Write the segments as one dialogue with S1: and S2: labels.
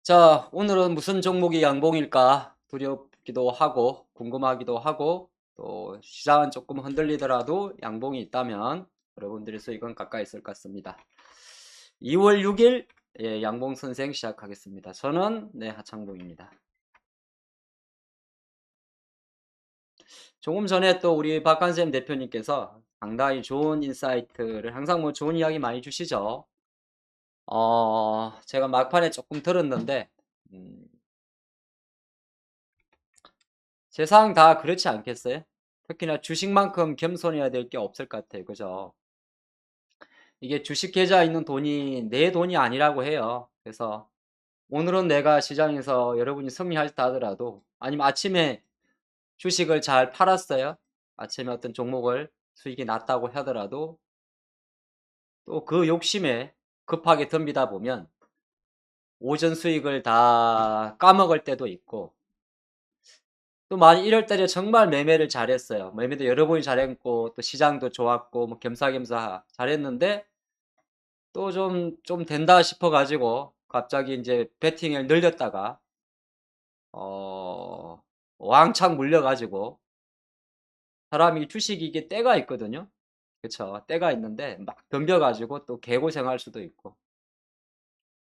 S1: 자, 오늘은 무슨 종목이 양봉일까 두렵기도 하고 궁금하기도 하고 또 시장은 조금 흔들리더라도 양봉이 있다면 여러분들의 수익은 가까이 있을 것 같습니다. 2월 6일 양봉 선생 시작하겠습니다. 저는 하창봉입니다. 조금 전에 또 우리 박한샘 대표님께서 상당히 좋은 인사이트를 항상 뭐 좋은 이야기 많이 주시죠. 제가 막판에 조금 들었는데 음, 세상 다 그렇지 않겠어요? 특히나 주식만큼 겸손해야 될 게 없을 것 같아요. 그죠? 이게 주식 계좌에 있는 돈이 내 돈이 아니라고 해요. 그래서 오늘은 내가 시장에서 여러분이 승리하셨다 하더라도 아니면 아침에 주식을 잘 팔았어요. 아침에 어떤 종목을 수익이 났다고 하더라도 또 그 욕심에 급하게 덤비다 보면 오전 수익을 다 까먹을 때도 있고 또 만약 이럴 때는 정말 매매를 잘했어요. 매매도 여러 번이 잘했고 또 시장도 좋았고 뭐 겸사겸사 잘했는데 또 좀 된다 싶어 가지고 갑자기 인제 베팅을 늘렸다가 어 왕창 물려 가지고 사람이 주식이 이게 때가 있거든요. 그쵸. 때가 있는데 막 덤벼 가지고 또 개고생할 수도 있고.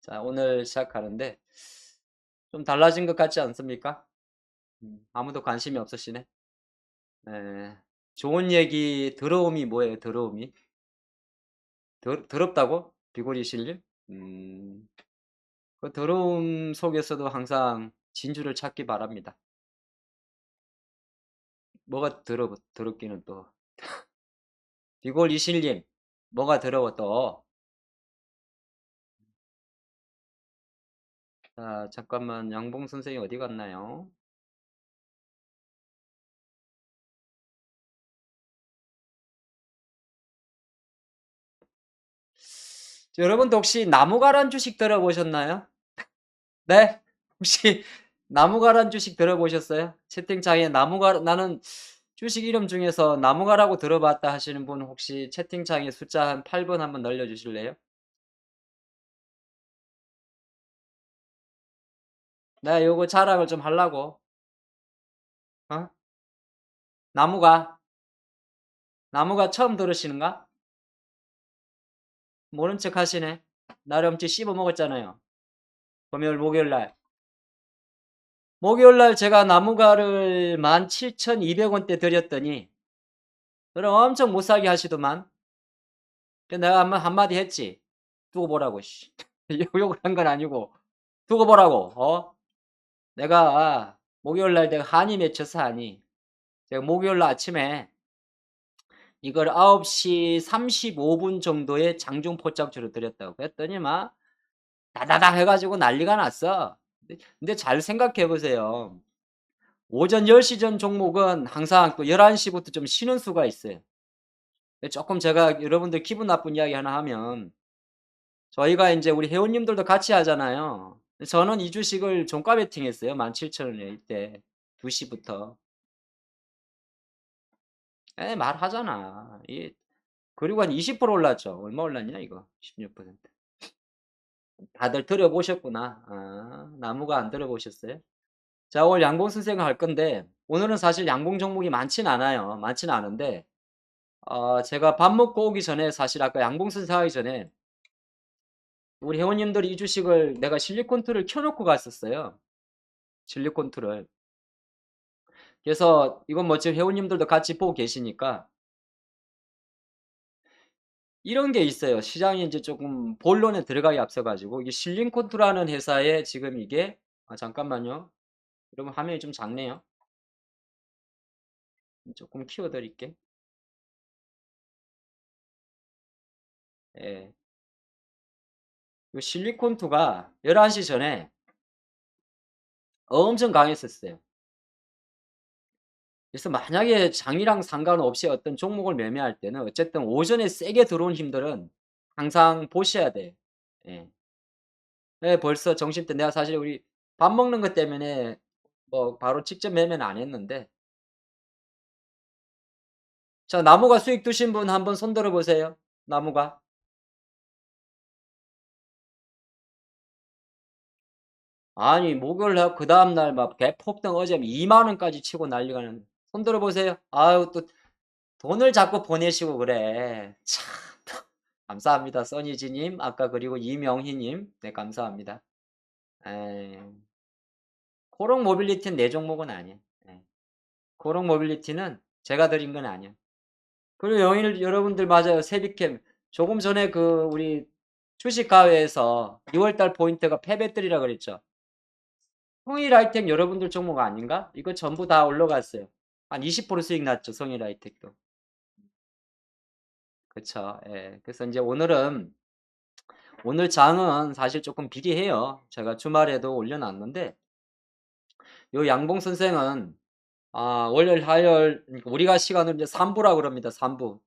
S1: 자, 오늘 시작하는데 좀 달라진 것 같지 않습니까? 아무도 관심이 없으시네. 네. 좋은 얘기 더러움이 뭐예요, 더러움이? 더럽다고? 비골이 실림? 그 더러움 속에서도 항상 진주를 찾기 바랍니다. 뭐가 더럽기는 또. 비골 이실님, 뭐가 더러워 또? 자, 잠깐만, 양봉 선생이 어디 갔나요? 여러분도 혹시 나무가란 주식 들어보셨나요? 네? 혹시 나무가란 주식 들어보셨어요? 채팅창에 나는 주식 이름 중에서 나무가라고 들어봤다 하시는 분 혹시 채팅창에 숫자 한 8번 한번 날려주실래요? 나 요거 자랑을 좀 하려고. 어? 나무가, 나무가 처음 들으시는가? 모른 척 하시네. 나를 엄청 씹어 먹었잖아요. 금요일, 목요일 날. 목요일 날 제가 나무가를 17,200원대 드렸더니 그럼 엄청 못 사게 하시더만. 그래서 내가 한마디 했지. 두고 보라고 씨. 욕을 한 건 아니고 두고 보라고. 내가 목요일 날 내가 한이 맺혀서 하니 제가 목요일 날 아침에 이걸 9시 35분 정도에 장중 포착주로 드렸다고 했더니 막 다다닥 해 가지고 난리가 났어. 근데 잘 생각해 보세요. 오전 10시 전 종목은 항상 또 11시 부터 좀 쉬는 수가 있어요. 조금 제가 여러분들 기분 나쁜 이야기 하나 하면 저희가 인제 우리 회원님들도 같이 하잖아요. 저는 이 주식을 종가 베팅했어요. 17,000원에 이때 2 시부터. 예, 말하잖아. 그리고 한 20% 올랐죠. 얼마 올랐냐 이거? 16%. 다들 들어보셨구나. 나무가 안 들어보셨어요? 자, 오늘 양봉 선생을 할 건데 오늘은 사실 양봉 종목이 많진 않아요. 많진 않은데 제가 밥 먹고 오기 전에 사실 아까 양봉 선생 하기 전에 우리 회원님들이 이 주식을 내가 실리콘투를 켜 놓고 갔었어요. 실리콘투를. 그래서 이건 뭐 지금 회원님들도 같이 보고 계시니까 이런 게 있어요. 시장이 인제 쪼금 본론에 들어가기 앞서 가지고 이게 실링콘투라는 회사에 지금 이게 잠깐만요. 여러분 화면이 좀 작네요. 쪼끔 키워 드릴게. 예. 요 실리콘투가 11시 전에 엄청 강했었어요. 그래서 만약에 장이랑 상관없이 어떤 종목을 매매할 때는 어쨌든 오전에 세게 들어온 힘들은 항상 보셔야 돼요. 예. 예, 벌써 점심때 내가 사실 우리 밥 먹는 것 때문에 뭐 바로 직접 매매는 안 했는데 자, 나무가 수익 두신 분 한번 손 들어 보세요. 나무가. 아니, 목요일 그 다음날 막 대폭등 어제 2만 원까지 치고 난리가 났는데. 손 들어보세요. 아유, 또 돈을 자꾸 보내시고 그래. 참. 감사합니다. 써니지님, 아까 그리고 이명희님. 네, 감사합니다. 에, 코롱 모빌리티는 내 종목은 아니에요. 예. 코롱 모빌리티는 제가 드린 건 아니에요. 그리고 여러분들 맞아요. 세비캠. 조금 전에 그 우리 주식가회에서 2월달 포인트가 패배들이라 그랬죠. 성일하이텍 여러분들 종목 아닌가? 이거 전부 다 올라갔어요. 한 20% 수익 났죠. 성일하이텍도. 그쵸. 예. 그래서 이제 오늘 장은 사실 조금 비리해요. 제가 주말에도 올려놨는데 요 양봉 선생은 월요일, 화요일 그러니까 우리가 시간을 이제 3부라 그럽니다. 3부.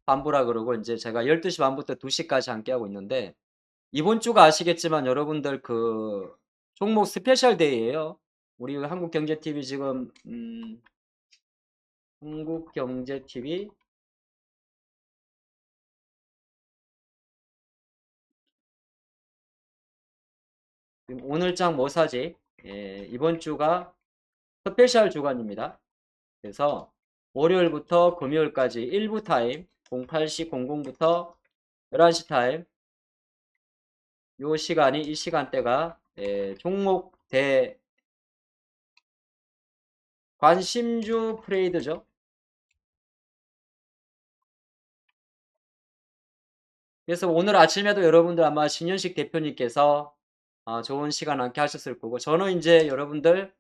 S1: 3부라 그러고 이제 제가 12시 반부터 2시까지 함께 하고 있는데 이번 주가 아시겠지만 여러분들 그 종목 스페셜 데이예요. 우리 한국경제TV 지금 한국경제TV 지금 오늘장 뭐 사지? 예, 이번 주가 스페셜 주간입니다. 그래서 월요일부터 금요일까지 1부 타임 08시 00부터 11시 타임 요 시간이 이 시간대가 종목 대 관심주 프레이드죠. 그래서 오늘 아침에도 여러분들 아마 신현식 대표님께서 좋은 시간 함께 하셨을 거고 저는 이제 여러분들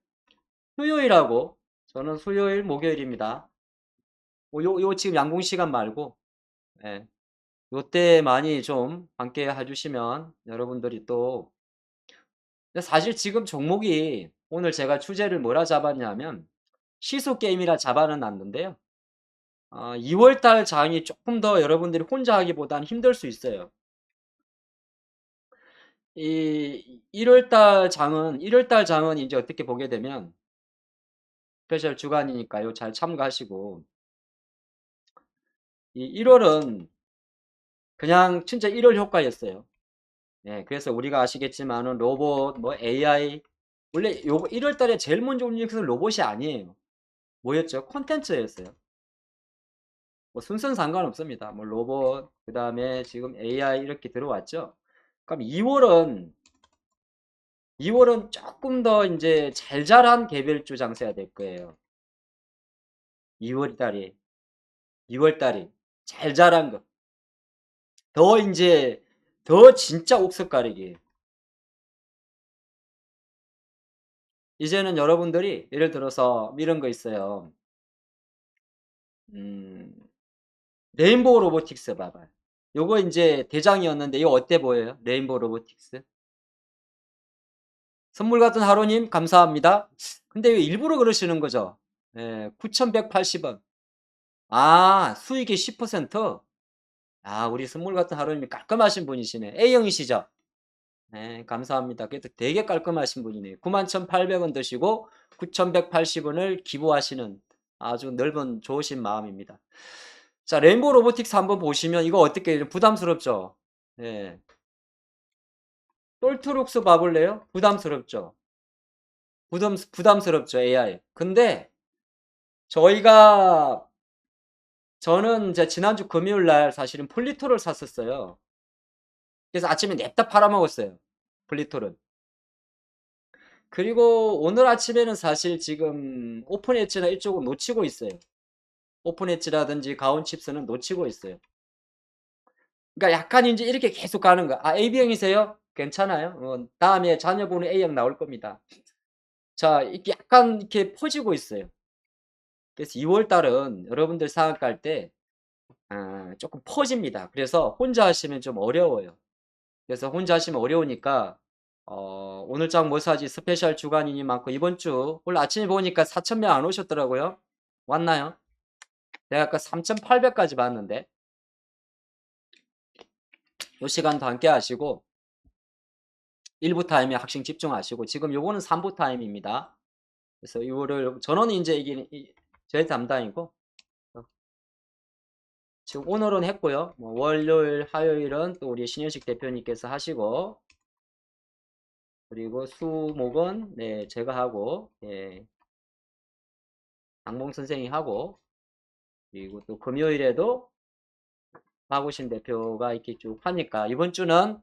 S1: 수요일하고 저는 수요일 목요일입니다. 요 지금 양봉 시간 말고 예, 요때 많이 좀 함께 해주시면 여러분들이 또 근데 사실 지금 종목이 오늘 제가 주제를 뭐라 잡았냐면 시소 게임이라 잡아는 놨는데요. 2월달 장이 조금 더 여러분들이 혼자 하기보다는 힘들 수 있어요. 이 1월달 장은 이제 어떻게 보게 되면 스페셜 주간이니까요. 잘 참고하시고 이 1월은 그냥 진짜 1월 효과였어요. 예, 그래서 우리가 아시겠지만은 로봇, 뭐 AI 원래 요거 1월달에 제일 먼저 움직인 것은 로봇이 아니에요. 뭐였죠? 콘텐츠였어요. 뭐 순서는 상관없습니다. 뭐 로봇, 그 다음에 지금 AI 이렇게 들어왔죠. 그럼 2월은 조금 더 이제 잘 자란 개별주 장세가 될 거예요. 2월 달이, 2월 달이 잘 자란 거. 더 이제 더 진짜 옥석 가리기. 이제는 여러분들이 예를 들어서 이런 거 있어요. 음, 레인보우 로보틱스 봐봐요. 요거 이제 대장이었는데 이거 어때 보여요? 레인보우 로보틱스. 선물 같은 하루님 감사합니다. 근데 왜 일부러 그러시는 거죠? 예, 9,180원. 수익이 10%? 우리 선물 같은 하루님이 깔끔하신 분이시네. A형이시죠? 네, 감사합니다. 그래도 되게 깔끔하신 분이네요. 91,800원 드시고 9,180원을 기부하시는 아주 넓은 좋으신 마음입니다. 자, 레인보우 로보틱스 한번 보시면 이거 어떻게 부담스럽죠? 예. 똘트룩스 봐볼래요? 부담스럽죠? 부담스럽죠, AI. 근데 저는 이제 지난주 금요일 날 사실은 폴리토를 샀었어요. 그래서 아침에 냅다 팔아먹었어요. 폴리토를. 그리고 오늘 아침에는 사실 지금 오픈 엣지나 이쪽은 놓치고 있어요. 오픈 엣지라든지 가온 칩스는 놓치고 있어요. 그러니까 약간 이제 이렇게 계속 가는 거. AB형이세요? 괜찮아요. 다음에 자녀분은 A형 나올 겁니다. 자, 이렇게 약간 이렇게 퍼지고 있어요. 그래서 2월 달은 여러분들 생각할 때 조금 퍼집니다. 그래서 혼자 하시면 좀 어려워요. 그래서 혼자 하시면 어려우니까 오늘 장 뭐 사지 스페셜 주간이니만큼 이번 주 오늘 아침에 보니까 4,000명 안 오셨더라고요. 왔나요? 내가 아까 3,800까지 봤는데 요 시간도 함께 하시고 1부 타임에 학생 집중하시고 지금 요거는 3부 타임입니다. 그래서 이거를 저는 이제 이게 제 담당이고 지금 오늘은 했고요. 뭐 월요일, 화요일은 또 우리 신현식 대표님께서 하시고 그리고 수목은 네, 제가 하고, 예, 장봉 선생이 하고, 그리고 또 금요일에도 박우신 대표가 이렇게 쭉 하니까 이번 주는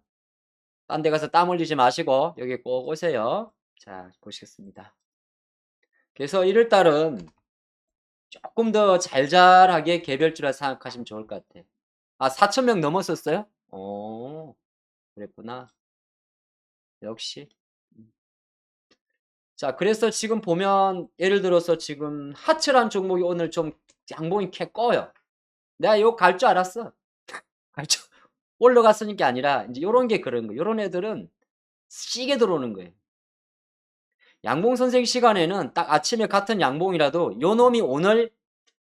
S1: 딴 데 가서 땀 흘리지 마시고 여기 꼭 오세요. 자, 보시겠습니다. 그래서 1월달은 조금 더 잘잘하게 개별주라 생각하시면 좋을 것 같아요. 아, 4,000명 넘었었어요? 오, 그랬구나. 역시. 자, 그래서 지금 보면 예를 들어서 지금 하츠란 종목이 오늘 좀 양봉이 캐 꺼요. 내가 이거 갈 줄 알았어. 갈 줄, 올라갔으니까 게 아니라 이제 요런 게 그런 거예요. 요런 애들은 시게 들어오는 거예요. 양봉 선생 시간에는 딱 아침에 같은 양봉이라도 요 놈이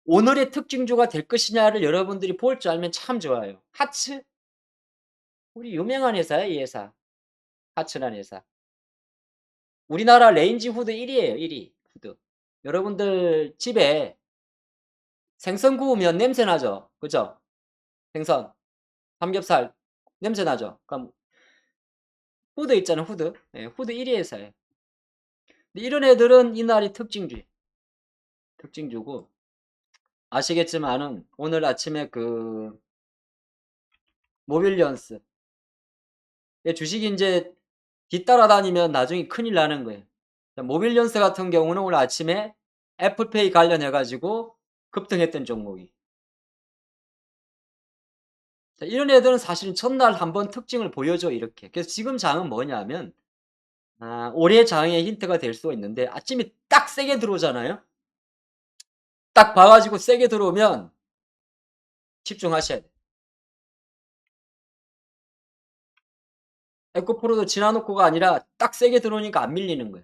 S1: 오늘의 특징주가 될 것이냐를 여러분들이 볼 줄 알면 참 좋아요. 하츠? 우리 유명한 회사야, 이 회사. 하츠라는 회사. 우리나라 레인지 후드 1위예요, 1위. 후드. 여러분들 집에 생선 구우면 냄새 나죠? 그죠? 생선, 삼겹살 냄새 나죠? 그럼 후드 있잖아, 후드. 예, 후드 1위 회사예요. 근데 이런 애들은 이날이 특징주고 아시겠지만은 오늘 아침에 그 모빌리언스 주식이 이제 뒤따라다니면 나중에 큰일 나는 거예요. 모빌리언스 같은 경우는 오늘 아침에 애플페이 관련해가지고 급등했던 종목이. 자, 이런 애들은 사실은 첫날 한번 특징을 보여줘 이렇게. 그래서 지금 장은 뭐냐면 올해 장의 힌트가 될 수가 있는데 아침에 딱 세게 들어오잖아요. 딱 봐가지고 세게 들어오면 집중하셔야 돼요. 에코프로도 지나놓고가 아니라 딱 세게 들어오니까 안 밀리는 거예요.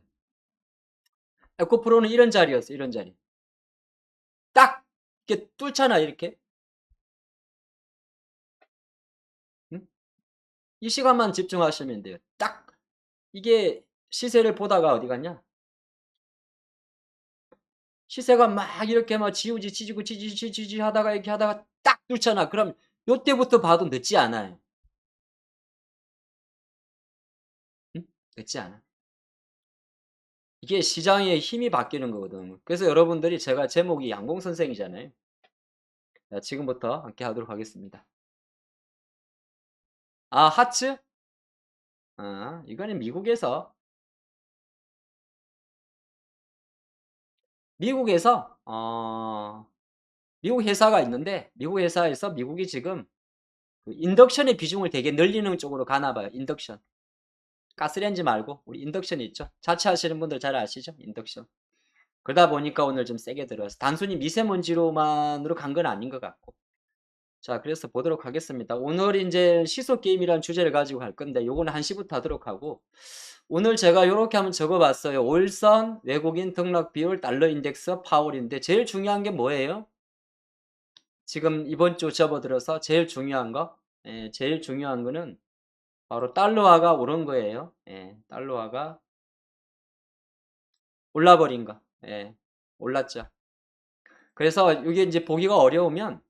S1: 에코프로는 이런 자리였어요. 이런 자리. 딱 이렇게 뚫잖아 이렇게. 응? 이 시간만 집중하시면 돼요. 딱 이게 시세를 보다가 어디 갔냐? 시세가 막 이렇게 막 지우지 치지고 지지 하다가 이렇게 하다가 딱 뚫잖아. 그럼 요때부터 봐도 늦지 않아요. 응? 늦지 않아. 이게 시장의 힘이 바뀌는 거거든. 그래서 여러분들이 제가 제목이 양봉 선생이잖아요. 자, 지금부터 함께 하도록 하겠습니다. 아, 하츠? 이거는 미국에서 미국 회사가 있는데 미국 회사에서 미국이 지금 그 인덕션의 비중을 되게 늘리는 쪽으로 가나 봐요. 인덕션. 가스레인지 말고 우리 인덕션 있죠. 자취하시는 분들 잘 아시죠? 인덕션. 그러다 보니까 오늘 좀 세게 들어서 단순히 미세먼지로만으로 간 건 아닌 것 같고. 자, 그래서 보도록 하겠습니다. 오늘 이제 시소 게임이라는 주제를 가지고 갈 건데 요거는 1시부터 하도록 하고 오늘 제가 요렇게 한번 적어봤어요. 월선, 외국인 등락 비율, 달러 인덱스, 파월인데 제일 중요한 게 뭐예요? 지금 이번 주 접어들어서 제일 중요한 거, 제일 중요한 거는 바로 달러화가 오른 거예요. 달러화가 올라버린 거. 올랐죠. 그래서 이게 이제 보기가 어려우면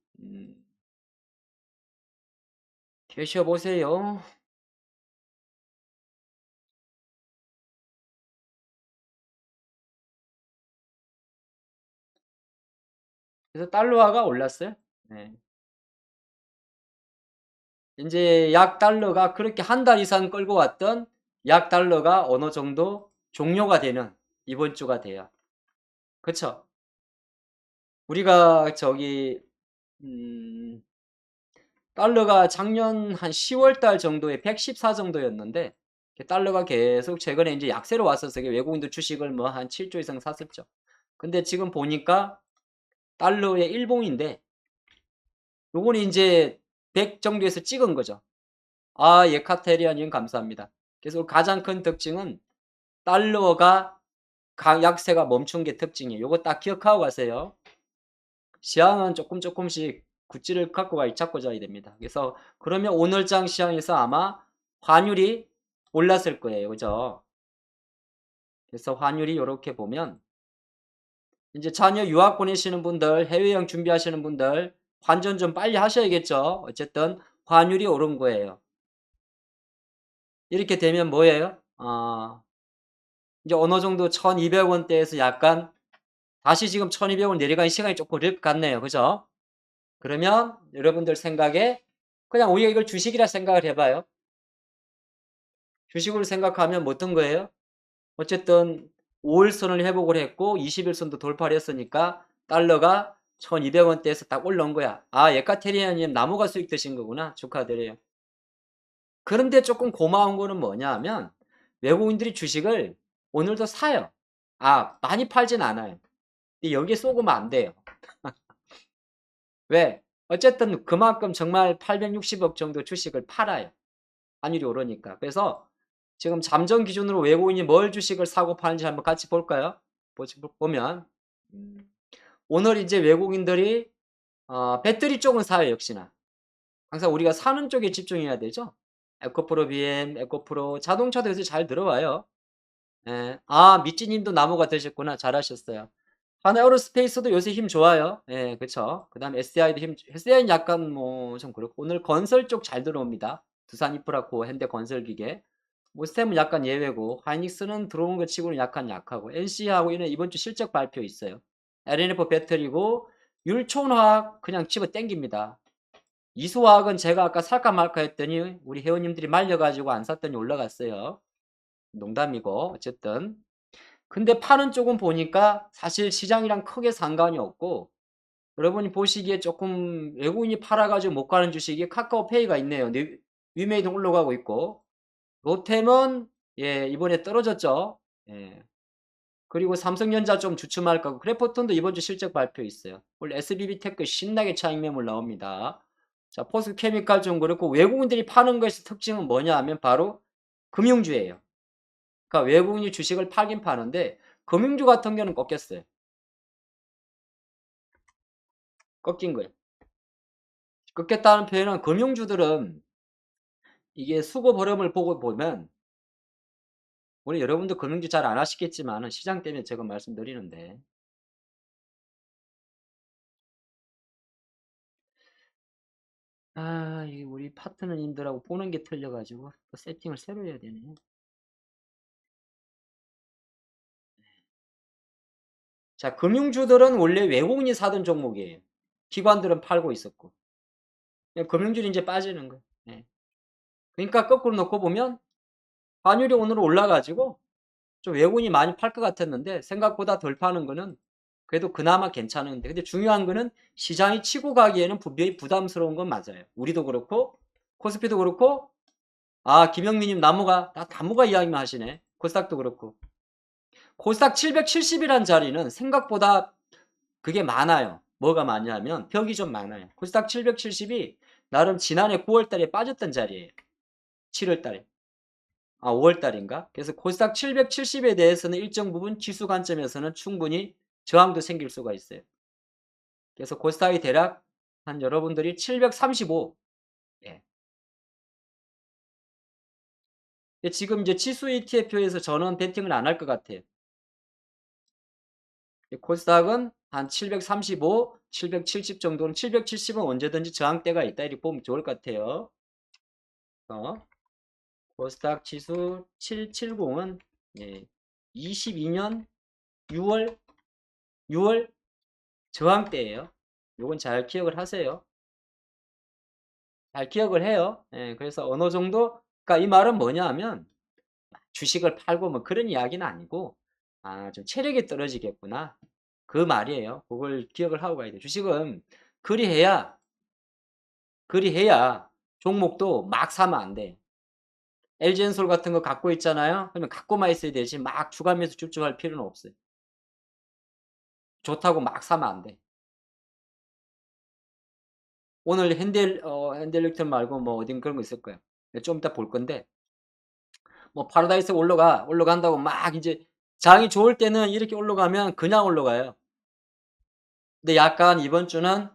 S1: 계셔 보세요. 그래서 달러화가 올랐어요. 네. 이제 약 달러가 그렇게 한 달 이상 끌고 왔던 약 달러가 어느 정도 종료가 되는 이번 주가 돼요. 그쵸? 우리가 저기 달러가 작년 한 10월 달 정도에 114 정도였는데 달러가 계속 최근에 이제 약세로 왔어서 외국인들 주식을 뭐 한 7조 이상 샀었죠. 근데 지금 보니까 달러의 일봉인데 요거는 이제 100 정도에서 찍은 거죠. 아, 예카테리아님 감사합니다. 그래서 가장 큰 특징은 달러가 약세가 멈춘 게 특징이에요. 요거 딱 기억하고 가세요. 시황은 조금씩 굿즈를 갖고 잡고 자야 됩니다. 그래서 그러면 오늘장 시황에서 아마 환율이 올랐을 거예요. 그죠? 그래서 환율이 이렇게 보면 이제 자녀 유학 보내시는 분들, 해외여행 준비하시는 분들 환전 좀 빨리 하셔야겠죠. 어쨌든 환율이 오른 거예요. 이렇게 되면 뭐예요? 이제 어느 정도 1,200원대에서 약간 다시 지금 1,200원 내려가는 시간이 조금 걸릴 것 같네요. 그죠? 그러면 여러분들 생각에 그냥 우리가 이걸 주식이라 생각을 해 봐요. 주식으로 생각하면 뭐 어떤 거예요? 어쨌든 5일선을 회복을 했고 20일선도 돌파를 했으니까 달러가 1,200원대에서 딱 올라온 거야. 아, 예카테리아님 나무가 수익 되신 거구나. 축하드려요. 그런데 조금 고마운 거는 뭐냐 하면 외국인들이 주식을 오늘도 사요. 많이 팔진 않아요. 근데 여기에 쏘으면 안 돼요. 왜? 어쨌든 그만큼 정말 860억 정도 주식을 팔아요. 환율이 오르니까. 그래서 지금 잠정 기준으로 외국인이 뭘 주식을 사고 파는지 한번 같이 볼까요? 보면 오늘 이제 외국인들이 배터리 쪽은 사요, 역시나. 항상 우리가 사는 쪽에 집중해야 되죠. 에코프로 BM, 에코프로 자동차도 요새 잘 들어와요. 예. 미찌님도 나무가 되셨구나. 잘하셨어요. 하나에어로스페이스도 요새 힘 좋아요. 예, 그쵸. 그다음에 SDI도 SDI는 약간 뭐 좀 그렇고 오늘 건설 쪽 잘 들어옵니다. 두산 인프라코어, 현대건설기계. 모스템은 약간 예외고 하이닉스는 들어오는 것 치고는 약간 약하고 NC하고 이번 주 실적 발표 있어요. LNF 배터리고 율촌화학 그냥 집어 땡깁니다. 이수화학은 제가 아까 살까 말까 했더니 우리 회원님들이 말려가지고 안 샀더니 올라갔어요. 농담이고 어쨌든 근데 파는 쪽은 보니까 사실 시장이랑 크게 상관이 없고 여러분이 보시기에 조금 외국인이 팔아가지고 못 가는 주식이 카카오페이가 있네요. 위메이도 올라가고 있고 로템은 이번에 떨어졌죠. 예. 그리고 삼성전자 좀 주춤할 거고 그래포톤도 이번 주 실적 발표 있어요. 원래 SBB테크 신나게 차익 매물 나옵니다. 자, 포스케미칼 좀 그렇고 외국인들이 파는 것의 특징은 뭐냐 하면 바로 금융주예요. 그러니까 외국인이 주식을 팔긴 파는데 금융주 같은 경우는 꺾였어요. 꺾인 거예요. 꺾였다는 표현은 금융주들은 이게 수급 흐름을 보고 보면 우리 여러분도 금융주 잘 안 하시겠지만 시장 때문에 제가 말씀드리는데 이 우리 파트너님들하고 보는 게 틀려가지고 또 세팅을 새로 해야 되네. 자, 금융주들은 원래 외국인이 사던 종목이에요. 기관들은 팔고 있었고. 금융주는 이제 빠지는 거예요. 네. 그러니까 거꾸로 놓고 보면 환율이 오늘 올라가지고 좀 외국인이 많이 팔 것 같았는데 생각보다 덜 파는 거는 그래도 그나마 괜찮은데 근데 중요한 거는 시장이 치고 가기에는 분명히 부담스러운 건 맞아요. 우리도 그렇고 코스피도 그렇고 김영민님 나무가 이야기만 하시네. 코스닥도 그렇고 코스닥 770이란 자리는 생각보다 그게 많아요. 뭐가 많냐면 벽이 좀 많아요. 코스닥 770이 나름 지난해 9월 달에 빠졌던 자리예요. 7월 달에. 5월 달인가? 그래서 코스닥 770에 대해서는 일정 부분 지수 관점에서는 충분히 저항도 생길 수가 있어요. 그래서 코스닥이 대략 한 여러분들이 735. 예. 지금 이제 지수 ETF에서 저는 베팅을 안 할 것 같아요. 코스닥은 한 735, 770 정도는 770은 언제든지 저항대가 있다 이렇게 보면 좋을 것 같아요. 코스닥 지수 770은 22년 6월 저항대예요. 요건 잘 기억을 하세요. 잘 기억을 해요. 그래서 어느 정도 그러니까 이 말은 뭐냐 하면 주식을 팔고 뭐 그런 이야기는 아니고 좀 체력이 떨어지겠구나. 그 말이에요. 그걸 기억을 하고 가야 돼요. 주식은 그리해야 종목도 막 사면 안 돼. LG엔솔 같은 거 갖고 있잖아요. 그러면 갖고만 있어야 되지 막 주가면서 줍줍할 필요는 없어요. 좋다고 막 사면 안 돼. 오늘 핸델릭턴 말고 뭐 어딘 그런 거 있을 거예요. 좀 이따 볼 건데 뭐 파라다이스 올라간다고 막 이제 장이 좋을 때는 이렇게 올라가면 그냥 올라가요. 근데 약간 이번 주는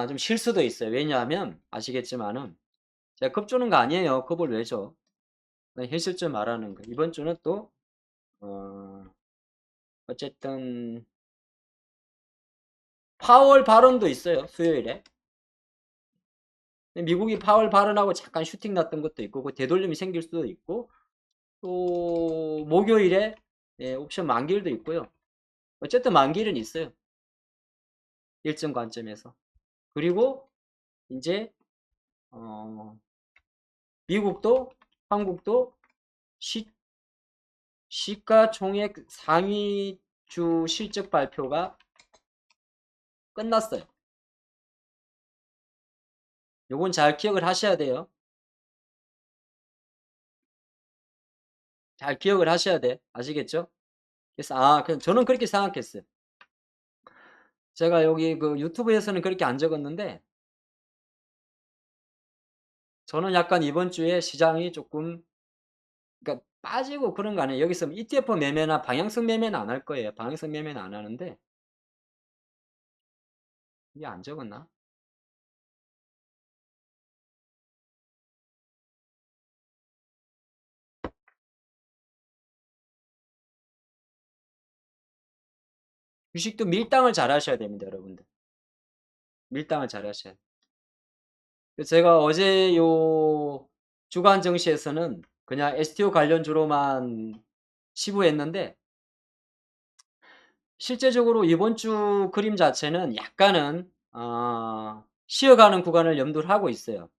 S1: 좀 쉴 수도 있어요. 왜냐하면 아시겠지만은 제가 겁주는 거 아니에요. 겁을 왜 줘? 그냥 현실적으로 말하는 거. 이번 주는 또 어 어쨌든 파월 발언도 있어요. 수요일에. 미국이 파월 발언하고 잠깐 슈팅 났던 것도 있고 그 되돌림이 생길 수도 있고 또 목요일에 예, 옵션 만기일도 있고요. 어쨌든 만기일은 있어요. 일정 관점에서. 그리고 이제 미국도 한국도 시, 시가총액 상위주 실적 발표가 끝났어요. 요건 잘 기억을 하셔야 돼요. 잘 기억을 하셔야 돼. 아시겠죠? 그래서 그럼 저는 그렇게 생각했어요. 제가 여기 그 유튜브에서는 그렇게 안 적었는데 저는 약간 이번 주에 시장이 조금 그러니까 빠지고 그런 거 아니에요. 여기서 ETF 매매나 방향성 매매는 안 할 거예요. 방향성 매매는 안 하는데 이게 안 적었나? 주식도 밀당을 잘 하셔야 됩니다, 여러분들. 밀당을 잘 하셔야 돼요. 제가 어제 요 주간 증시에서는 그냥 STO 관련주로만 시부했는데 실제적으로 이번 주 그림 자체는 약간은 쉬어가는 구간을 염두를 하고 있어요.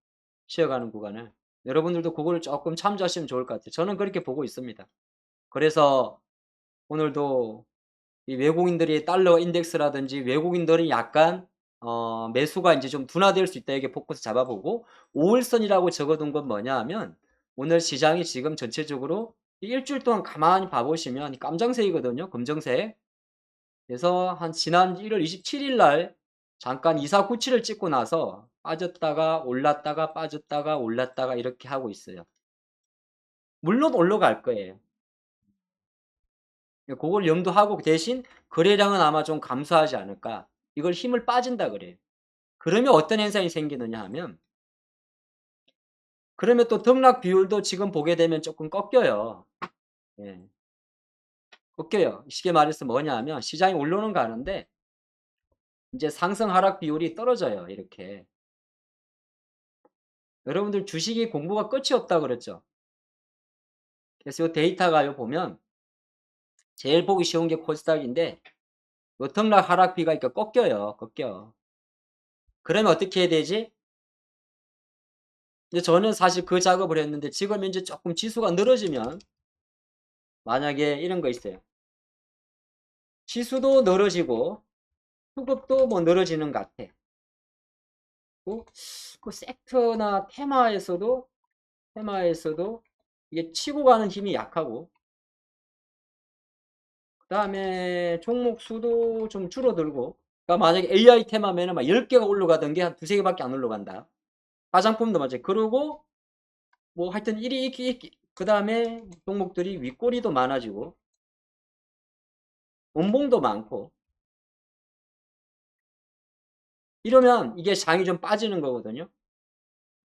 S1: 쉬어가는 구간을. 여러분들도 그거를 조금 참조하시면 좋을 것 같아요. 저는 그렇게 보고 있습니다. 그래서 오늘도 이 외국인들이 달러 인덱스라든지 외국인들이 약간 매수가 이제 좀 둔화될 수 있다 이렇게 포커스 잡아보고 5일선이라고 적어둔 건 뭐냐 하면 오늘 시장이 지금 전체적으로 일주일 동안 가만히 봐보시면 깜장색이거든요. 검정색. 그래서 한 지난 1월 27일 날 잠깐 2497을 찍고 나서 빠졌다가 올랐다가 빠졌다가 올랐다가 이렇게 하고 있어요. 물론 올라갈 거예요. 그걸 염두하고 대신 거래량은 아마 좀 감소하지 않을까. 이걸 힘을 빠진다 그래요. 그러면 어떤 현상이 생기느냐 하면 그러면 또 등락 비율도 지금 보게 되면 조금 꺾여요. 예. 꺾여요. 쉽게 말해서 뭐냐 하면 시장이 올라오는 가는데 이제 상승 하락 비율이 떨어져요. 이렇게. 여러분들 주식이 공부가 끝이 없다 그랬죠. 그래서 이 데이터가 보면 제일 보기 쉬운 게 코스닥인데 요 등락 하락비가 이렇게 꺾여요. 꺾여. 그러면 어떻게 해야 되지? 근데 저는 사실 그 작업을 했는데 지금 이제 조금 지수가 늘어지면 만약에 이런 거 있어요. 지수도 늘어지고 수급도 뭐 늘어지는 것 같아. 그 섹터나 테마에서도 이게 치고 가는 힘이 약하고 그 다음에 종목 수도 좀 줄어들고 그러니까 만약에 AI 테마면은 막 10개가 올라가던 게 한 두세 개밖에 안 올라간다. 화장품도 마찬가지. 그리고 뭐 하여튼 그 다음에 종목들이 윗꼬리도 많아지고 원봉도 많고 이러면 이게 장이 좀 빠지는 거거든요.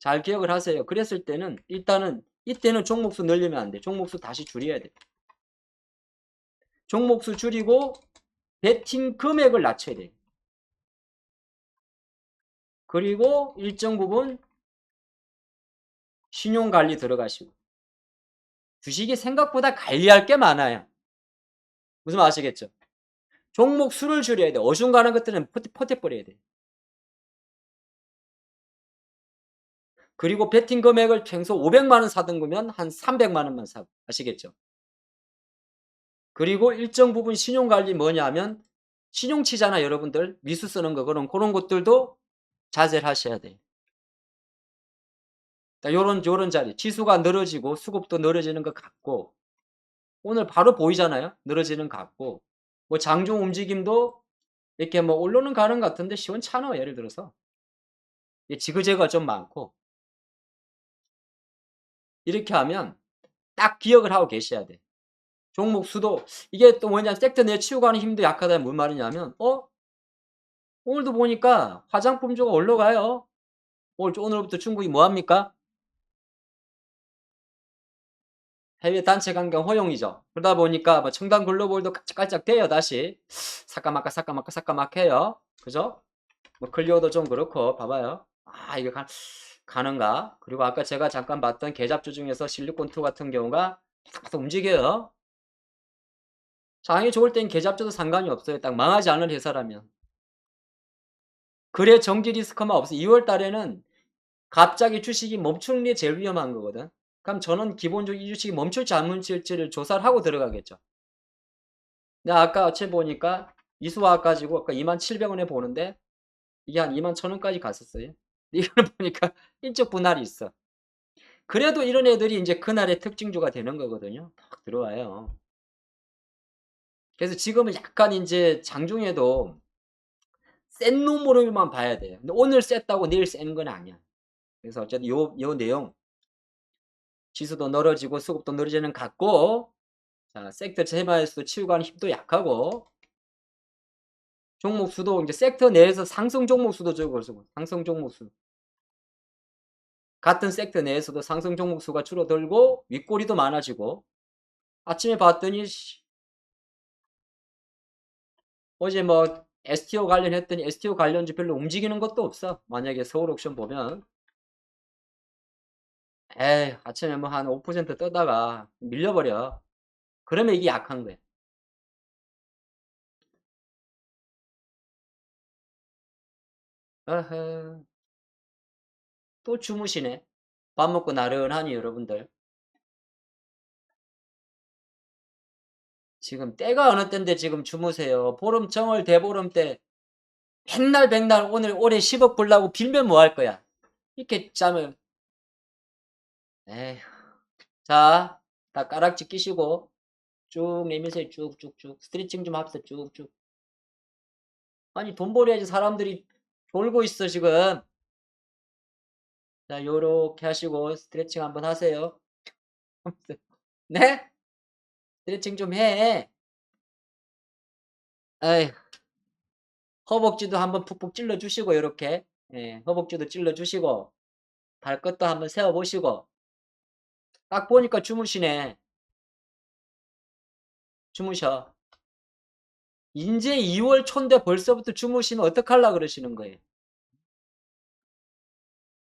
S1: 잘 기억을 하세요. 그랬을 때는 일단은 이때는 종목수 늘리면 안 돼. 종목수 다시 줄여야 돼. 종목수 줄이고 베팅 금액을 낮춰야 돼. 그리고 일정 부분 신용관리 들어가시고 주식이 생각보다 관리할 게 많아요. 무슨 말 아시겠죠? 종목 수를 줄여야 돼. 어중간한 것들은 퍼뜨려야 돼. 그리고 베팅 금액을 평소 500만 원 사던 거면 한 300만 원만 사고 아시겠죠? 그리고 일정 부분 신용관리 뭐냐면 신용치잖아 여러분들. 미수 쓰는 거 그런 것들도 자제를 하셔야 돼요. 요런 자리 지수가 늘어지고 수급도 늘어지는 것 같고 오늘 바로 보이잖아요. 늘어지는 것 같고 뭐 장중 움직임도 이렇게 뭐 올라오는 가는 것 같은데 시원찮아 예를 들어서 지그재그가 좀 많고 이렇게 하면 딱 기억을 하고 계셔야 돼. 종목 수도 이게 또 뭐냐 섹터 내치우고 가는 힘도 약하다는 무슨 말이냐면 오늘도 보니까 화장품주가 올라가요. 오늘부터 중국이 뭐 합니까? 해외 단체 관광 허용이죠. 그러다 보니까 뭐 청담 글로벌도 깔짝깔짝 돼요 다시. 사까마까 해요. 그죠? 뭐 클리오도 좀 그렇고 봐봐요. 이게 가는가? 그리고 아까 제가 잠깐 봤던 계잡주 중에서 실리콘2 같은 경우가 탁탁 움직여요. 장이 좋을 땐 계좌합쳐도 상관이 없어요. 딱 망하지 않는 회사라면. 그래 정기 리스크만 없어. 2월 달에는 갑자기 주식이 멈추는 게 제일 위험한 거거든. 그럼 저는 기본적으로 이 주식이 멈출지 안 멈출지를 조사를 하고 들어가겠죠. 내가 아까 어째 보니까 이수화학 가지고 아까 27,000원에 보는데 이게 한 21,000원까지 갔었어요. 이걸 보니까 인적 분할이 있어. 그래도 이런 애들이 이제 그날의 특징주가 되는 거거든요. 딱 들어와요. 그래서 지금은 약간 이제 장중에도 센 놈으로만 봐야 돼요. 근데 오늘 셌다고 내일 센 건 아니야. 그래서 어쨌든 요 내용 지수도 늘어지고 수급도 늘어지는 같고, 자, 섹터 테마에서도 치고 가는 힘도 약하고, 종목 수도 이제 섹터 내에서 상승 종목 수도 적어지고, 상승 종목 수. 같은 섹터 내에서도 상승 종목 수가 줄어들고, 윗꼬리도 많아지고, 아침에 봤더니, 어제 뭐, STO 관련했더니 STO 관련주 별로 움직이는 것도 없어. 만약에 서울 옥션 보면. 에이, 아침에 뭐 한 5% 떠다가 밀려버려. 그러면 이게 약한 거야. 어허, 또 주무시네. 밥 먹고 나른하니 여러분들. 지금 때가 어느 때인데 지금 주무세요. 보름 정월 대보름 때 맨날 백날 오늘 올해 10억 벌라고 빌면 뭐 할 거야. 이렇게 잠을. 에휴. 자, 다 까락지 끼시고 쭉 내미세요. 쭉쭉쭉. 스트레칭 좀 합시다. 쭉쭉. 아니 돈 벌어야지. 사람들이 졸고 있어 지금. 자, 요렇게 하시고 스트레칭 한번 하세요. 네? 스트레칭 좀 해. 에휴. 허벅지도 한번 푹푹 찔러 주시고 요렇게. 예, 허벅지도 찔러 주시고 발끝도 한번 세워 보시고. 딱 보니까 주무시네. 주무셔. 인제 2월 초인데 벌써부터 주무시면 어떡하려 그러시는 거예요.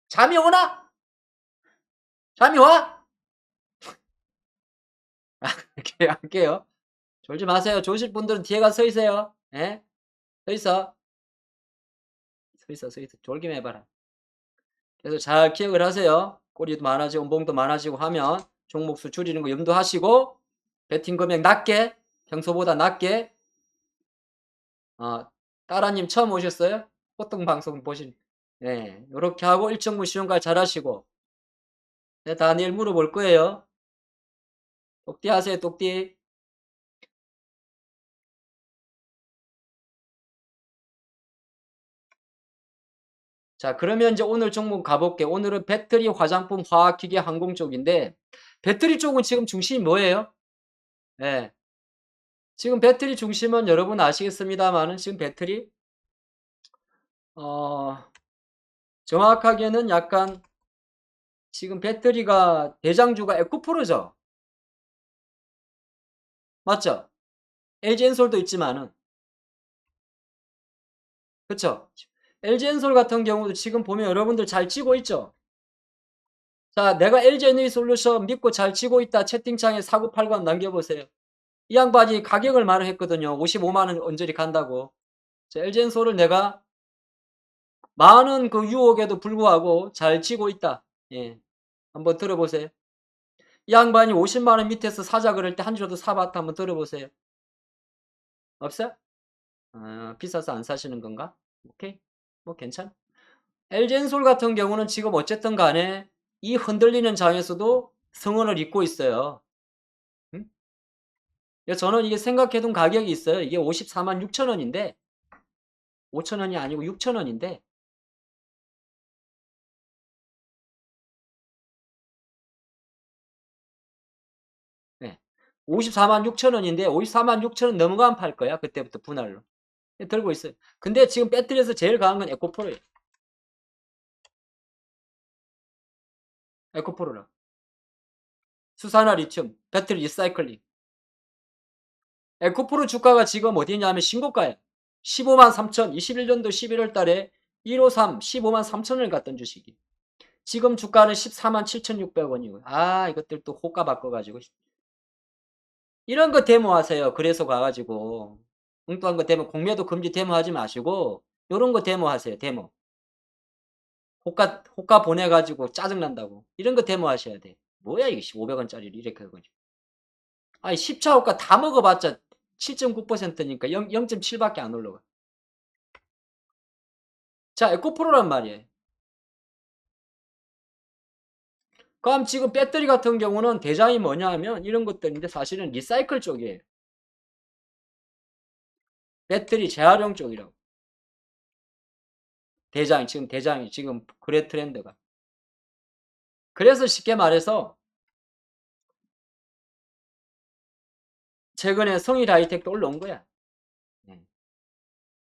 S1: 잠이 오나? 잠이 와? 이렇게 할게요. 졸지 마세요. 졸으실 분들은 뒤에 가서 서 있어요. 예? 서 있어. 서 있어, 서 있어. 졸기만 해봐라. 그래서 잘 기억을 하세요. 꼬리도 많아지고 운봉도 많아지고 하면 종목수 줄이는 거 염두하시고 베팅 금액 낮게, 평소보다 낮게. 따라님 처음 오셨어요? 호떡 방송 보신. 예, 요렇게 하고 일정분 시험까지 잘 하시고. 네, 다 내일 물어볼 거예요. 똑띠 하세요, 똑띠. 자, 그러면 이제 오늘 종목 가볼게. 오늘은 배터리, 화장품, 화학기계, 항공 쪽인데, 배터리 쪽은 지금 중심이 뭐예요? 예. 지금 배터리 중심은 여러분 아시겠습니다만은 지금 배터리, 어, 정확하게는 약간 지금 배터리가 대장주가 에코프로죠? 맞죠? LG엔솔도 있지만은, 그쵸? LG엔솔 같은 경우도 지금 보면 여러분들 잘 치고 있죠? 자, 내가 LG에너지솔루션 믿고 잘 치고 있다. 채팅창에 4989 남겨보세요. 이 양반이 가격을 말을 했거든요. 55만 원 언저리 간다고. 자, LG엔솔을 내가 많은 그 유혹에도 불구하고 잘 치고 있다. 예. 한번 들어보세요. 이 양반이 50만 원 밑에서 사자 그럴 때 한 주라도 사봤다. 한번 들어보세요. 없어요? 비싸서 안 사시는 건가? 오케이. 뭐 괜찮아. LG엔솔 같은 경우는 지금 어쨌든 간에 이 흔들리는 장에서도 성원을 잇고 있어요. 응? 그래서 저는 이게 생각해둔 가격이 있어요. 이게 54만 6천 원인데 5천 원이 아니고 6천 원인데 네. 54만 6천 원인데 54만 6천 원 넘어가면 팔 거야. 그때부터 분할로. 들고 있어요. 근데 지금 배터리에서 제일 강한 건 에코프로예요. 에코프로라. 수산화 리튬, 배터리 리사이클링. 에코프로 주가가 지금 어디냐면 신고가예요. 15만 3천, 21년도 11월 달에 153, 15만 3천을 갔던 주식이. 지금 주가는 14만 7,600원이고. 이것들 또 호가 바꿔가지고. 이런 거 데모하세요. 그래서 가 가지고 엉뚱한 거 데모 공매도 금지 데모하지 마시고 요런 거 데모하세요, 데모. 호가 보내 가지고 짜증 난다고. 이런 거 데모하셔야 돼. 뭐야 이게 500 원짜리를 이렇게 해 가지고. 아니 10차 호가 다 먹어 봤자 7.9% 니까 0.7 밖에 안 올라가. 자 에코프로란 말이에요. 그럼 지금 배터리 같은 경우는 대장이 뭐냐 하면 이런 것들인데 사실은 리사이클 쪽이에요. 배터리 재활용 쪽이라고. 대장이 지금 그래 트렌드가. 그래서 쉽게 말해서 최근에 성일 하이텍도 올라온 거야. 네.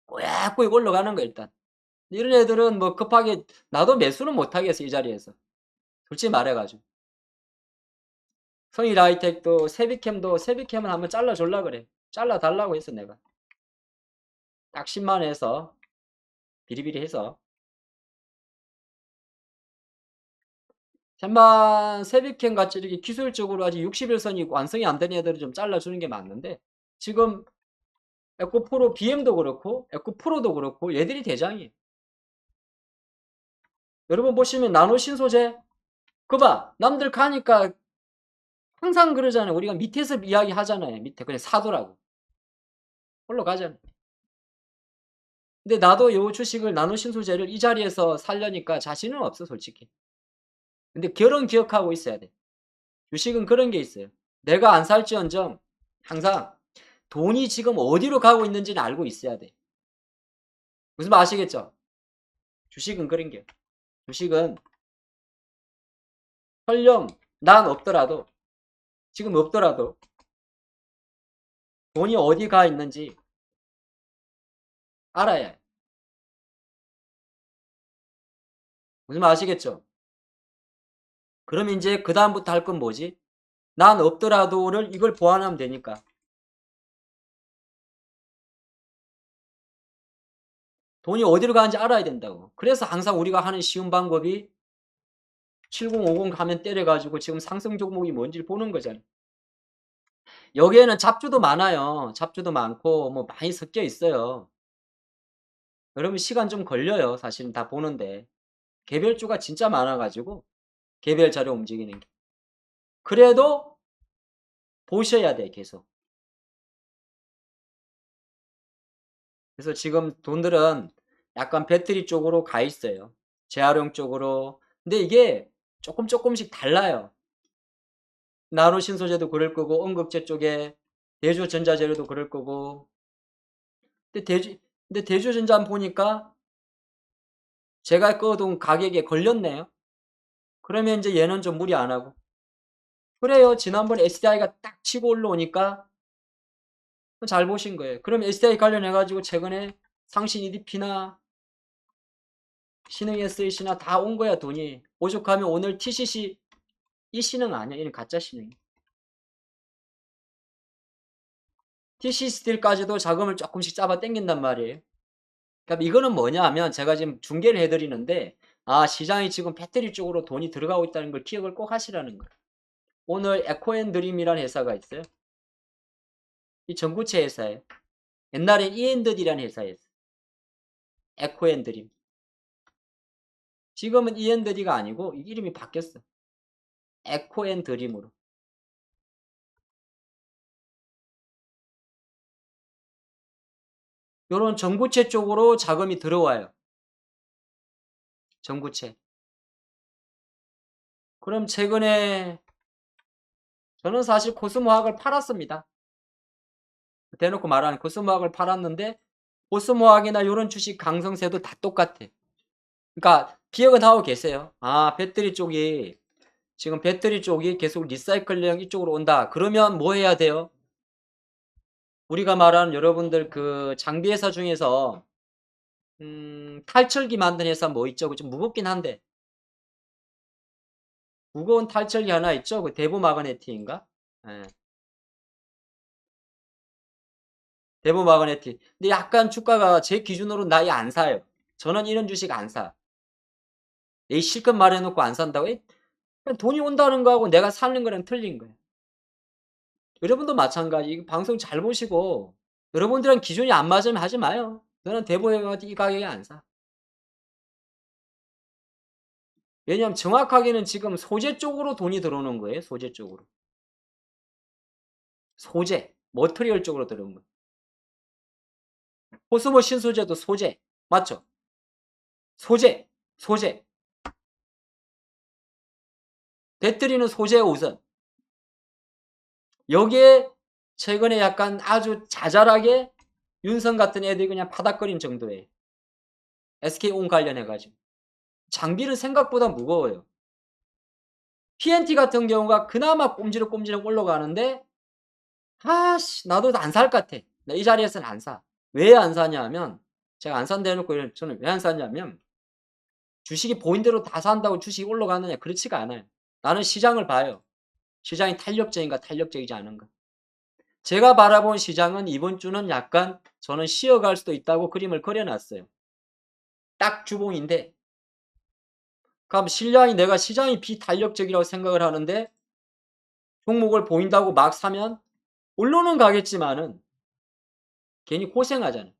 S1: 꼬약꼬약 올라가는 거야 일단. 이런 애들은 뭐 급하게 나도 매수는 못 하겠어 이 자리에서. 솔직히 말해 가지고. 성일 하이텍도 세비캠은 한번 잘라 줄라 그래. 잘라 달라고 했어 내가. 딱 10만 해서 비리비리해서. 쟨만 세비캠 같이 이렇게 기술적으로 아직 60일선이 완성이 안 된 애들은 좀 잘라 주는 게 맞는데 지금 에코프로 BM도 그렇고 에코프로도 그렇고 얘들이 대장이에요. 여러분 보시면 나노 신소재 그 봐. 남들 가니까 항상 그러잖아요. 우리가 밑에서 이야기하잖아요. 밑에 그냥 사두라고. 올라가잖아요. 근데 나도 요 주식을 나노 신소재를 이 자리에서 살려니까 자신은 없어 솔직히. 근데 결은 기억하고 있어야 돼. 주식은 그런 게 있어요. 내가 안 살지언정 항상 돈이 지금 어디로 가고 있는지는 알고 있어야 돼. 무슨 말 아시겠죠? 주식은 그런 게요. 주식은 설령 난 없더라도 지금 없더라도 돈이 어디 가 있는지 알아야 해. 무슨 말 아시겠죠? 그럼 인제 그다음부터 할 건 뭐지? 난 없더라도를 이걸 보완하면 되니까. 돈이 어디로 가는지 알아야 된다고. 그래서 항상 우리가 하는 쉬운 방법이 7050 가면 때려 가지고 지금 상승 종목이 뭔지를 보는 거잖아요. 여기에는 잡주도 많아요. 잡주도 많고 뭐 많이 섞여 있어요. 여러분 시간 좀 걸려요. 사실은 다 보는데. 개별주가 진짜 많아 가지고 개별 자료 움직이는 게. 그래도 보셔야 돼 계속. 그래서 지금 돈들은 약간 배터리 쪽으로 가 있어요. 재활용 쪽으로. 근데 이게 쪼끔씩 달라요. 나노 신소재도 그럴 거고 언극재 쪽에 대주전자재료도 그럴 거고. 근데 대주전자 보니까 제가 꺼둔 가격에 걸렸네요. 그러면 인제 얘는 좀 무리 안 하고. 그래요. 지난번에 SDI가 딱 치고 올라오니까 잘 보신 거예요. 그럼 SDI 관련해 가지고 최근에 상신 EDP나 신흥 SH나 다 온 거야 돈이. 오죽하면 오늘 TCC 이 신흥 아니야. 얘는 가짜 신흥이야. TC 스틸까지도 자금을 쪼끔씩 잡아 당긴단 말이에요. 그러니까 이거는 뭐냐 하면 제가 지금 중계를 해 드리는데 시장이 지금 배터리 쪽으로 돈이 들어가고 있다는 걸 기억을 꼭 하시라는 거예요. 오늘 에코앤드림이라는 회사가 있어요. 이 전구체 회사예요. 옛날엔 이앤드디라는 회사였어요. 에코앤드림. 지금은 이앤드디가 아니고 이름이 바뀌었어. 에코앤드림으로. 요런 전구체 쪽으로 자금이 들어와요. 전구체. 그럼 최근에 저는 사실 코스모학을 팔았습니다. 대놓고 말하는 코스모학을 팔았는데 코스모학이나 요런 주식 강성세도 다 똑같아. 그러니까 기억은 하고 계세요. 배터리 쪽이 지금 배터리 쪽이 계속 리사이클링 이쪽으로 온다. 그러면 뭐 해야 돼요? 우리가 말하는 여러분들 그 장비 회사 중에서 탈철기 만드는 회사 뭐 있죠? 그 좀 무겁긴 한데 무거운 탈철기 하나 있죠? 그 대부 마그네틱인가? 예. 대부 마그네틱. 근데 약간 주가가 제 기준으로는 나 이 안 사요. 저는 이런 주식 안 사. 이 실컷 말해 놓고 안 산다고? 그냥 돈이 온다는 거하고 내가 사는 거랑 틀린 거예요. 여러분도 마찬가지. 이 방송 잘 보시고 여러분들은 기준이 안 맞으면 하지 마요. 저는 대보해 가지고 이 가격에 안 사. 왜냐하면 정확하게는 지금 소재 쪽으로 돈이 들어오는 거예요, 소재 쪽으로. 소재, 머티리얼 쪽으로 들어오는 거예요. 코스모 신소재도 소재. 맞죠? 소재, 소재. 배터리는 소재 우선. 여기에 최근에 약간 아주 자잘하게 윤선 같은 애들이 그냥 파닥거린 정도예요. SK온 관련해 가지고. 장비는 생각보다 무거워요. TNT 같은 경우가 그나마 꼼지락꼼지락 올라가는데 아씨 나도 안 살 것 같아. 나 이 자리에서는 안 사. 왜 안 사냐면 제가 안 산다 해놓고 저는 왜 안 사냐면 주식이 보인 대로 다 산다고 주식이 올라가느냐 그렇지가 않아요. 나는 시장을 봐요. 시장이 탄력적인가 탄력적이지 않은가. 제가 바라본 시장은 이번 주는 약간 저는 쉬어갈 수도 있다고 그림을 그려놨어요. 딱 주봉인데 그럼 신량이 내가 시장이 비탄력적이라고 생각을 하는데 종목을 보인다고 막 사면 올라는 가겠지만은 괜히 고생하잖아요.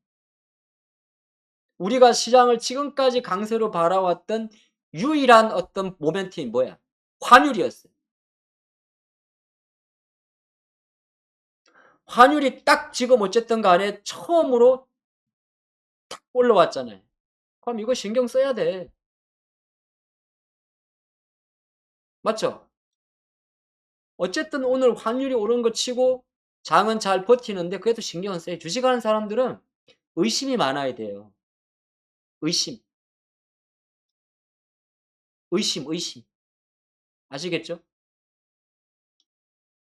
S1: 우리가 시장을 지금까지 강세로 바라왔던 유일한 어떤 모멘텀이 뭐야? 환율이었어요. 환율이 딱 지금 어쨌든 간에 처음으로 탁 올라왔잖아요. 그럼 이거 신경 써야 돼. 맞죠? 어쨌든 오늘 환율이 오른 거 치고 장은 잘 버티는데 그래도 신경은 써요. 주식하는 사람들은 의심이 많아야 돼요. 의심, 의심. 아시겠죠?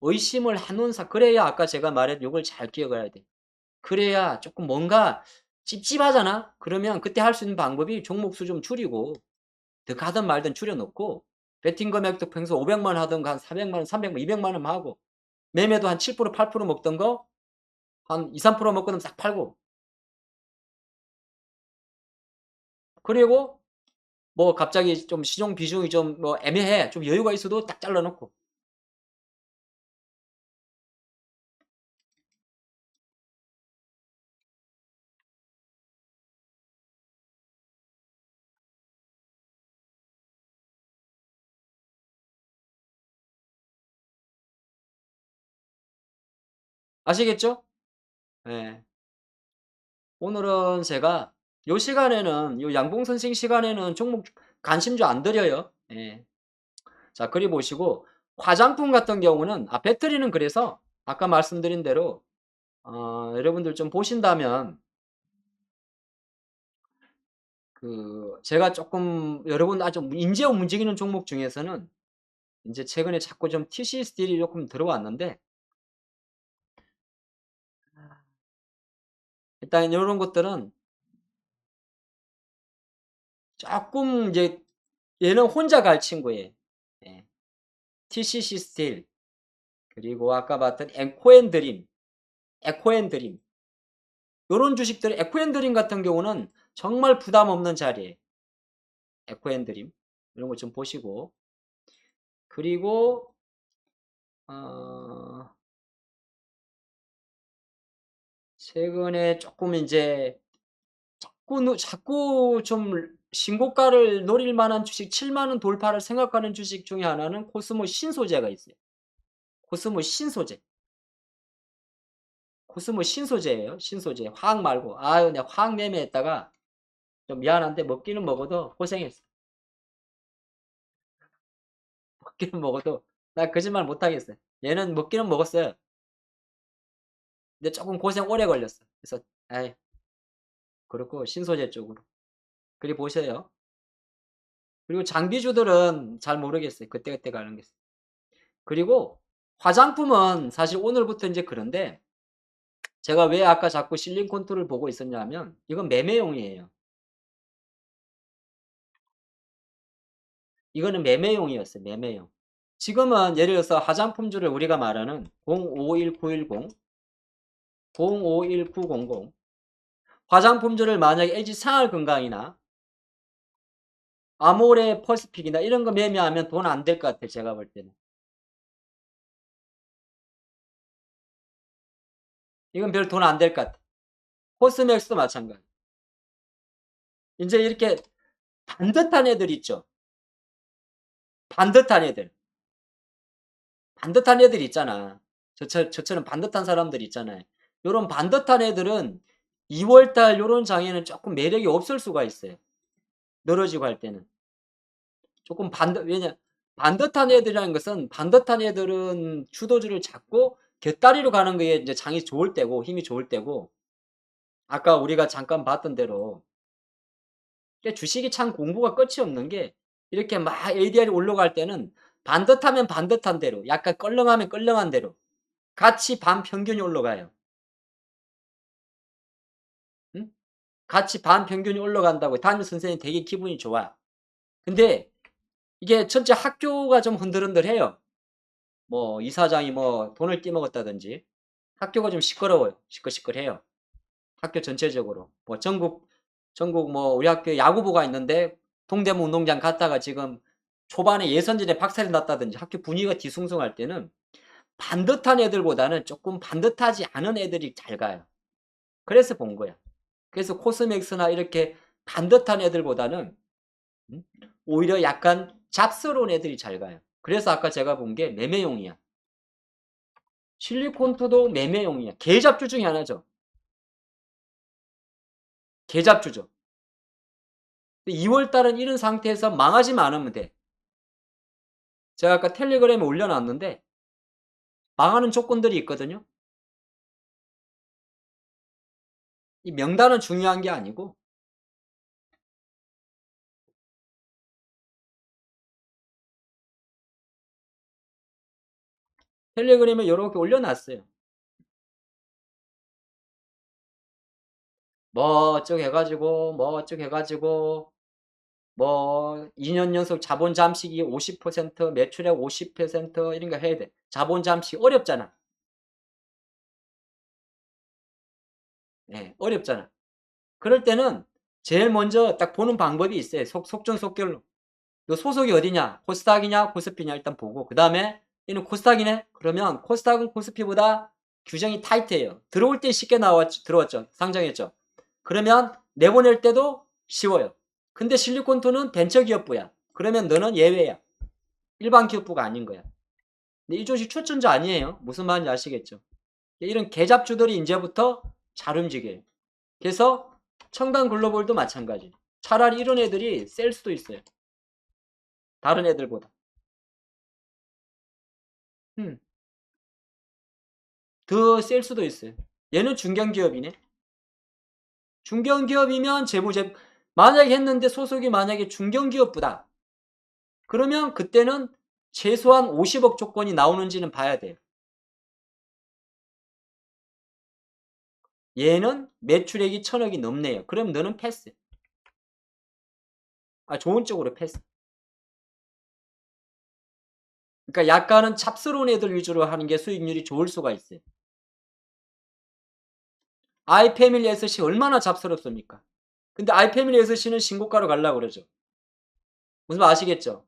S1: 의심을 해놓은 그래야 아까 제가 말했 요걸 잘 기억을 해야 돼. 그래야 조금 뭔가 찝찝하잖아? 그러면 그때 할 수 있는 방법이 종목 수 좀 줄이고 더 가든 말든 줄여 놓고 베팅 금액도 평소 500만 하던 거 한 400만 원, 300만 원, 200만 원 하고 매매도 한 7% 8% 먹던 거 한 2-3% 먹고는 싹 팔고 그리고 뭐 갑자기 좀 시종 비중이 좀 뭐 애매해. 좀 여유가 있어도 딱 잘라 놓고. 아시겠죠? 예. 오늘은 제가 요 시간에는 요 양봉 선생 시간에는 종목 관심주 안 드려요. 예. 자 그리 보시고 화장품 같은 경우는 배터리는 그래서 아까 말씀드린 대로 여러분들 좀 보신다면 제가 쪼끔 여러분 아주 인제 움직이는 종목 중에서는 인제 최근에 자꾸 좀 TC 스틸이 쪼끔 들어왔는데 일단 요런 것들은 쪼끔 이제 얘는 혼자 갈 친구예요. 예. TCC 스틸 그리고 아까 봤던 에코앤드림, 에코앤드림 요런 주식들 에코앤드림 같은 경우는 정말 부담 없는 자리예요. 에코앤드림 이런 거 좀 보시고 그리고 어 최근에 쪼끔 인제 자꾸 좀 신고가를 노릴 만한 주식 7만 원 돌파를 생각하는 주식 중에 하나는 코스모 신소재가 있어요. 코스모 신소재. 코스모 신소재예요. 신소재. 화학 말고. 아유 내가 화학 매매했다가 좀 미안한데 먹기는 먹어도 고생했어. 먹기는 먹어도 나 거짓말 못 하겠어요. 얘는 먹기는 먹었어요. 근데 쪼끔 고생 오래 걸렸어. 그래서 아이 그렇고 신소재 쪽으로. 그리 보세요. 그리고 장비주들은 잘 모르겠어요. 그때그때 가는 게. 그리고 화장품은 사실 오늘부터 인제 그런데 제가 왜 아까 자꾸 실링콘투를 보고 있었냐면 이건 매매용이에요. 이거는 매매용이었어요, 매매용. 지금은 예를 들어서 화장품주를 우리가 말하는 051910, 051900 화장품주를 만약에 LG 생활건강이나 아모레 퍼시픽이나 이런 거 매매하면 돈 안 될 것 같아요, 제가 볼 때는. 이건 별 돈 안 될 것 같아. 코스맥스도 마찬가지. 이제 이렇게 반듯한 애들 있죠. 반듯한 애들. 반듯한 애들 있잖아. 저처럼 반듯한 사람들 있잖아요. 요런 반듯한 애들은 2월 달 요런 장에는 조금 매력이 없을 수가 있어요. 늘어지고 할 때는. 조금 왜냐, 반듯한 애들이라는 것은 반듯한 애들은 주도주를 잡고 곁다리로 가는 거에 이제 장이 좋을 때고 힘이 좋을 때고 아까 우리가 잠깐 봤던 대로 주식이 참 공부가 끝이 없는 게 이렇게 막 ADR이 올라갈 때는 반듯하면 반듯한 대로 약간 껄렁하면 껄렁한 대로 같이 반평균이 올라가요. 응? 같이 반평균이 올라간다고 담임 선생님 되게 기분이 좋아. 근데 이게 전체 학교가 좀 흔들흔들해요. 뭐 이사장이 뭐 돈을 떼먹었다든지 학교가 좀 시끄러워요. 시끌시끌해요. 학교 전체적으로. 뭐 전국 뭐 우리 학교에 야구부가 있는데 동대문 운동장 갔다가 지금 초반에 예선전에 박살이 났다든지 학교 분위기가 뒤숭숭할 때는 반듯한 애들보다는 조금 반듯하지 않은 애들이 잘 가요. 그래서 본 거야. 그래서 코스맥스나 이렇게 반듯한 애들보다는 오히려 약간 잡스러운 애들이 잘 가요. 그래서 아까 제가 본 게 매매용이야. 실리콘투도 매매용이야. 계잡주 중에 하나죠. 계잡주죠. 2월 달은 이런 상태에서 망하지만 않으면 돼. 제가 아까 텔레그램에 올려놨는데 망하는 조건들이 있거든요. 이 명단은 중요한 게 아니고 텔레그램에 이렇게 올려놨어요. 뭐 어쩌고 해가지고 뭐 어쩌고 해가지고 뭐 2년 연속 자본 잠식이 50% 매출액 50% 이런 거 해야 돼. 자본 잠식 어렵잖아. 네, 어렵잖아. 그럴 때는 제일 먼저 딱 보는 방법이 있어요. 속전속결로. 너 소속이 어디냐? 코스닥이냐? 코스피냐? 일단 보고 그 다음에 얘는 코스닥이네? 그러면 코스닥은 코스피보다 규정이 타이트해요. 들어올 때 쉽게 들어왔죠. 상장했죠. 그러면 내보낼 때도 쉬워요. 근데 실리콘투는 벤처기업부야. 그러면 너는 예외야. 일반 기업부가 아닌 거야. 근데 이 주식 추천자 아니에요. 무슨 말인지 아시겠죠? 이런 개잡주들이 이제부터 잘 움직여요. 그래서 청담글로벌도 마찬가지. 차라리 이런 애들이 셀 수도 있어요. 다른 애들보다. 더 셀 수도 있어요. 얘는 중견기업이네. 중견기업이면 만약에 했는데 소속이 만약에 중견기업보다 그러면 그때는 최소한 50억 조건이 나오는지는 봐야 돼요. 얘는 매출액이 1000억이 넘네요. 그럼 너는 패스. 좋은 쪽으로 패스. 그러니까 약간은 잡스러운 애들 위주로 하는 게 수익률이 좋을 수가 있어요. 아이패밀리 SC 얼마나 잡스럽습니까? 근데 아이패밀리 SC는 신고가로 가려고 그러죠. 무슨 말 아시겠죠?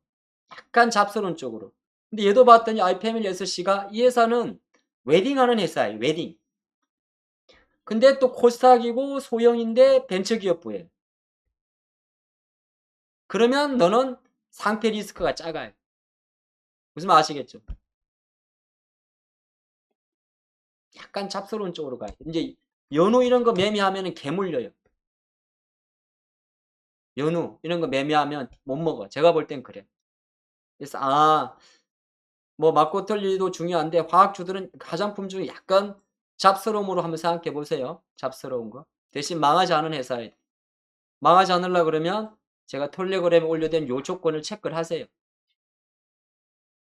S1: 약간 잡스러운 쪽으로. 근데 얘도 봤더니 아이패밀리 SC가 이 회사는 웨딩하는 회사예요. 웨딩. 근데 또 코스닥이고 소형인데 벤처기업부예요. 그러면 너는 상패 리스크가 작아요. 무슨 말 아시겠죠? 약간 잡스러운 쪽으로 가요. 이제 연우 이런 거 매매하면 개 물려요. 연우 이런 거 매매하면 못 먹어. 제가 볼 땐 그래. 그래서 뭐 맞고 틀리도 중요한데 화학주들은 화장품 중에 약간 잡스러움으로 한번 생각해 보세요. 잡스러운 거. 대신 망하지 않은 회사에 망하지 않으려 그러면 제가 텔레그램에 올려둔 요 조건을 체크를 하세요.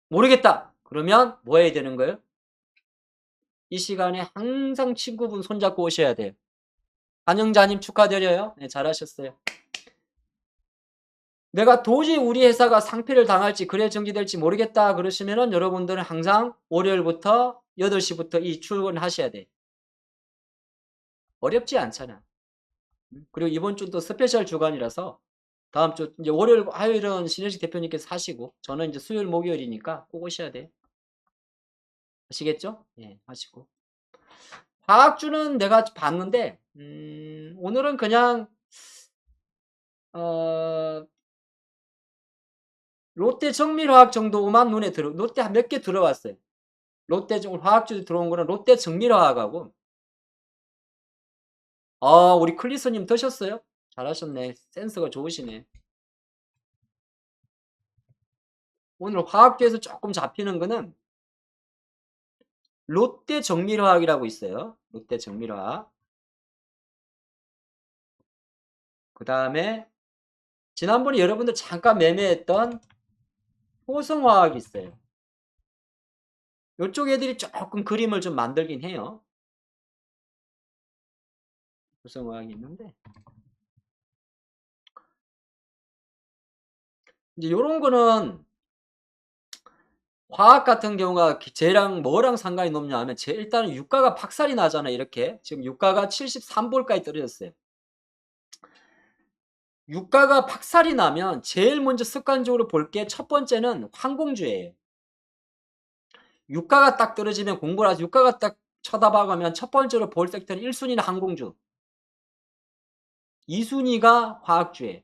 S1: 모르겠다. 그러면 뭐 해야 되는 거예요? 이 시간에 항상 친구분 손잡고 오셔야 돼요. 안영자님 축하드려요. 네, 잘하셨어요. 내가 도저히 우리 회사가 상폐를 당할지 그래 정지될지 모르겠다 그러시면은 여러분들은 항상 월요일부터 8시부터 이 출근하셔야 돼. 어렵지 않잖아. 그리고 이번 주도 스페셜 주간이라서 다음 주 이제 월요일 화요일은 신현식 대표님께서 하시고 저는 이제 수요일 목요일이니까 꼭 오셔야 돼. 아시겠죠? 예, 하시고. 화학주는 내가 봤는데 오늘은 그냥 어 롯데 정밀화학 정도만 눈에 들어 롯데 한 몇 개 들어왔어요. 롯데 좀 화학주 들어온 거는 롯데 정밀화학하고 우리 클리스님 드셨어요? 잘하셨네. 센스가 좋으시네. 오늘 화학주에서 조금 잡히는 거는 롯데 정밀화학이라고 있어요. 롯데 정밀화학. 그다음에 지난번에 여러분들 잠깐 매매했던 효성화학이 있어요. 요쪽 애들이 조금 그림을 좀 만들긴 해요. 효성화학이 있는데 이제 요런 거는 화학 같은 경우가 쟤랑 뭐랑 상관이 높냐 하면 일단은 유가가 박살이 나잖아요. 이렇게 지금 유가가 73불까지 떨어졌어요. 유가가 박살이 나면 제일 먼저 습관적으로 볼 게 첫 번째는 항공주예요. 유가가 딱 떨어지면 공부를 하서 유가가 딱 쳐다봐가면 첫 번째로 볼 섹터는 1순위는 항공주, 2순위가 화학주예요.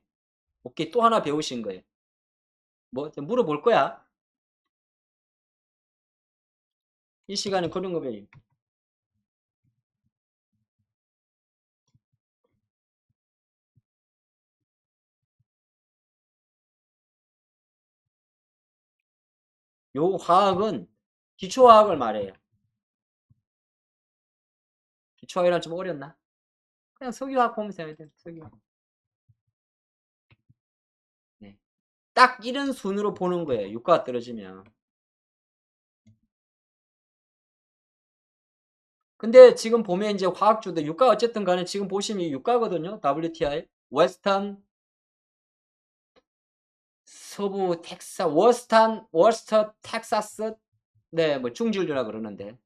S1: 오케이, 또 하나 배우신 거예요. 뭐 물어볼 거야. 이 시간에 그런 거 배워요. 요 화학은 기초화학을 말해요. 기초화학이란 좀 어렵나? 그냥 석유화학 보면서 해야 돼. 석유화학. 네. 딱 이런 순으로 보는 거예요. 유가가 떨어지면. 근데 지금 보면 이제 화학주도 유가 어쨌든 간에 지금 보시면 유가거든요. WTI, 웨스턴, 서부 월스터 텍사스, 네, 뭐 중진류라 그러는데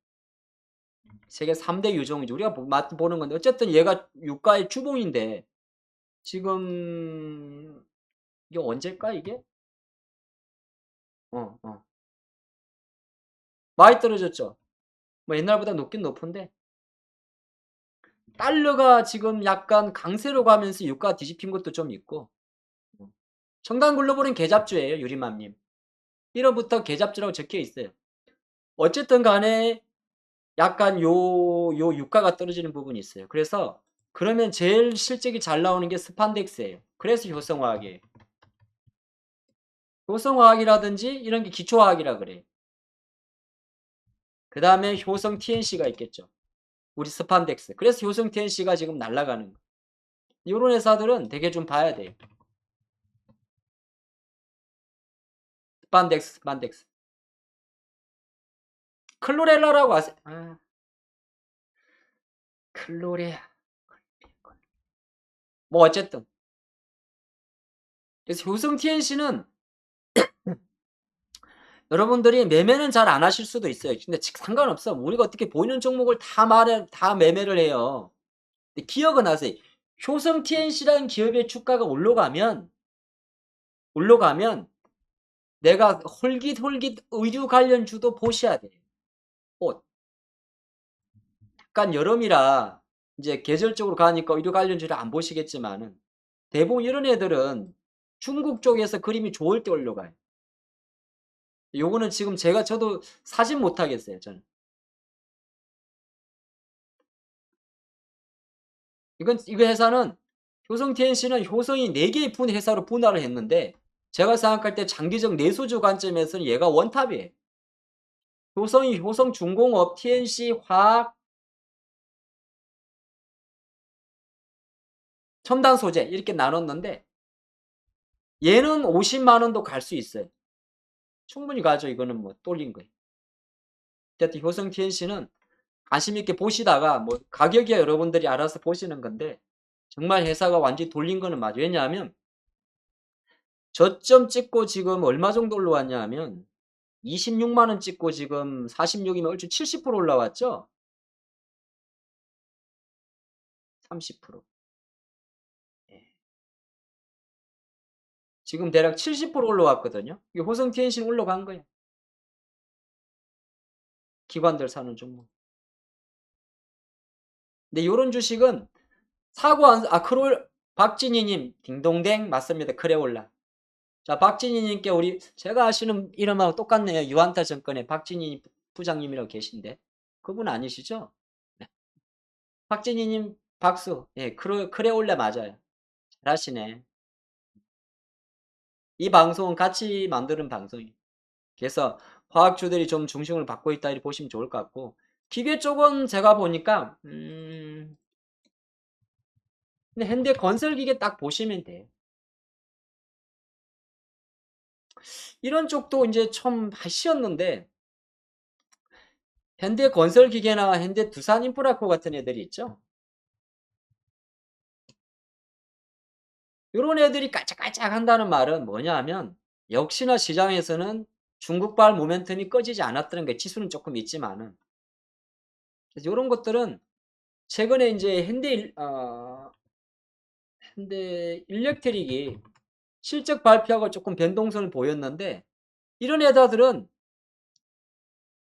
S1: 세계 3대 유종이죠. 우리가 보는 건데 어쨌든 얘가 유가의 주봉인데 지금 이게 언제일까 이게? 어, 어. 많이 떨어졌죠. 뭐 옛날보다 높긴 높은데 달러가 지금 약간 강세로 가면서 유가가 뒤집힌 것도 좀 있고 청단글로벌은 계잡주예요. 유리맘님. 1월부터 계잡주라고 적혀 있어요. 어쨌든 간에 약간 요 유가가 떨어지는 부분이 있어요. 그래서 그러면 제일 실적이 잘 나오는 게 스판덱스예요. 그래서 효성화학이에요. 효성화학이라든지 이런 게 기초화학이라 그래요. 그 다음에 효성 TNC가 있겠죠. 우리 스판덱스. 그래서 효성 TNC가 지금 날아가는 거. 이런 회사들은 되게 좀 봐야 돼요. 스판덱스. 클로렐라라고 아세요? 클로레아. 뭐 어쨌든. 그래서 효성 TNC는 여러분들이 매매는 잘 안 하실 수도 있어요. 근데 상관없어. 우리가 어떻게 보이는 종목을 다 매매를 해요. 근데 기억은 하세요. 효성 TNC라는 기업의 주가가 올라가면 내가 홀깃 의류 관련주도 보셔야 돼요. 옷. 약간 여름이라 이제 계절적으로 가니까 의류 관련주를 안 보시겠지만은 대부분 이런 애들은 중국 쪽에서 그림이 좋을 때 올라가요. 요거는 지금 저도 사진 못 하겠어요, 저는. 이거 회사는 효성 TNC는 효성이 4개의 회사로 분할을 했는데 제가 생각할 때 장기적 내수주 관점에서는 얘가 원탑이에요. 효성이 효성중공업, TNC, 화학, 첨단 소재 이렇게 나눴는데 얘는 50만 원도 갈 수 있어요. 충분히 가죠. 이거는 뭐 똘린 거예요. 어쨌든 효성 TNC는 관심 있게 보시다가 뭐 가격이야 여러분들이 알아서 보시는 건데 정말 회사가 완전히 돌린 거는 맞아요. 왜냐하면 저점 찍고 지금 얼마 정도 올라왔냐 하면 26만 원 찍고 지금 46이면 얼추 70% 올라왔죠? 30%. 예. 지금 대략 70% 올라왔거든요. 이게 호성 TNC는 올라간 거예요. 기관들 사는 종목. 근데 요런 주식은 사고 크롤 박진희님 딩동댕 맞습니다. 크레올라. 자, 박진희님께 우리 제가 아시는 이름하고 똑같네요. 유한타증권의 박진희 부장님이라고 계신데 그분 아니시죠? 네. 박진희님 박수. 예, 크레올라 맞아요. 잘하시네. 이 방송은 같이 만드는 방송이에요. 그래서 화학주들이 좀 중심을 받고 있다 이렇게 보시면 좋을 것 같고 기계 쪽은 제가 보니까 근데 현대 건설기계 딱 보시면 돼요. 이런 쪽도 이제 좀 쉬었는데 현대 건설기계나 현대 두산인프라코 같은 애들이 있죠. 이런 애들이 깔짝깔짝 한다는 말은 뭐냐 하면 역시나 시장에서는 중국발 모멘텀이 꺼지지 않았다는 게 지수는 조금 있지만은 그래서 이런 것들은 최근에 이제 현대 일렉트릭이 실적 발표하고 조금 변동성을 보였는데 이런 회사들은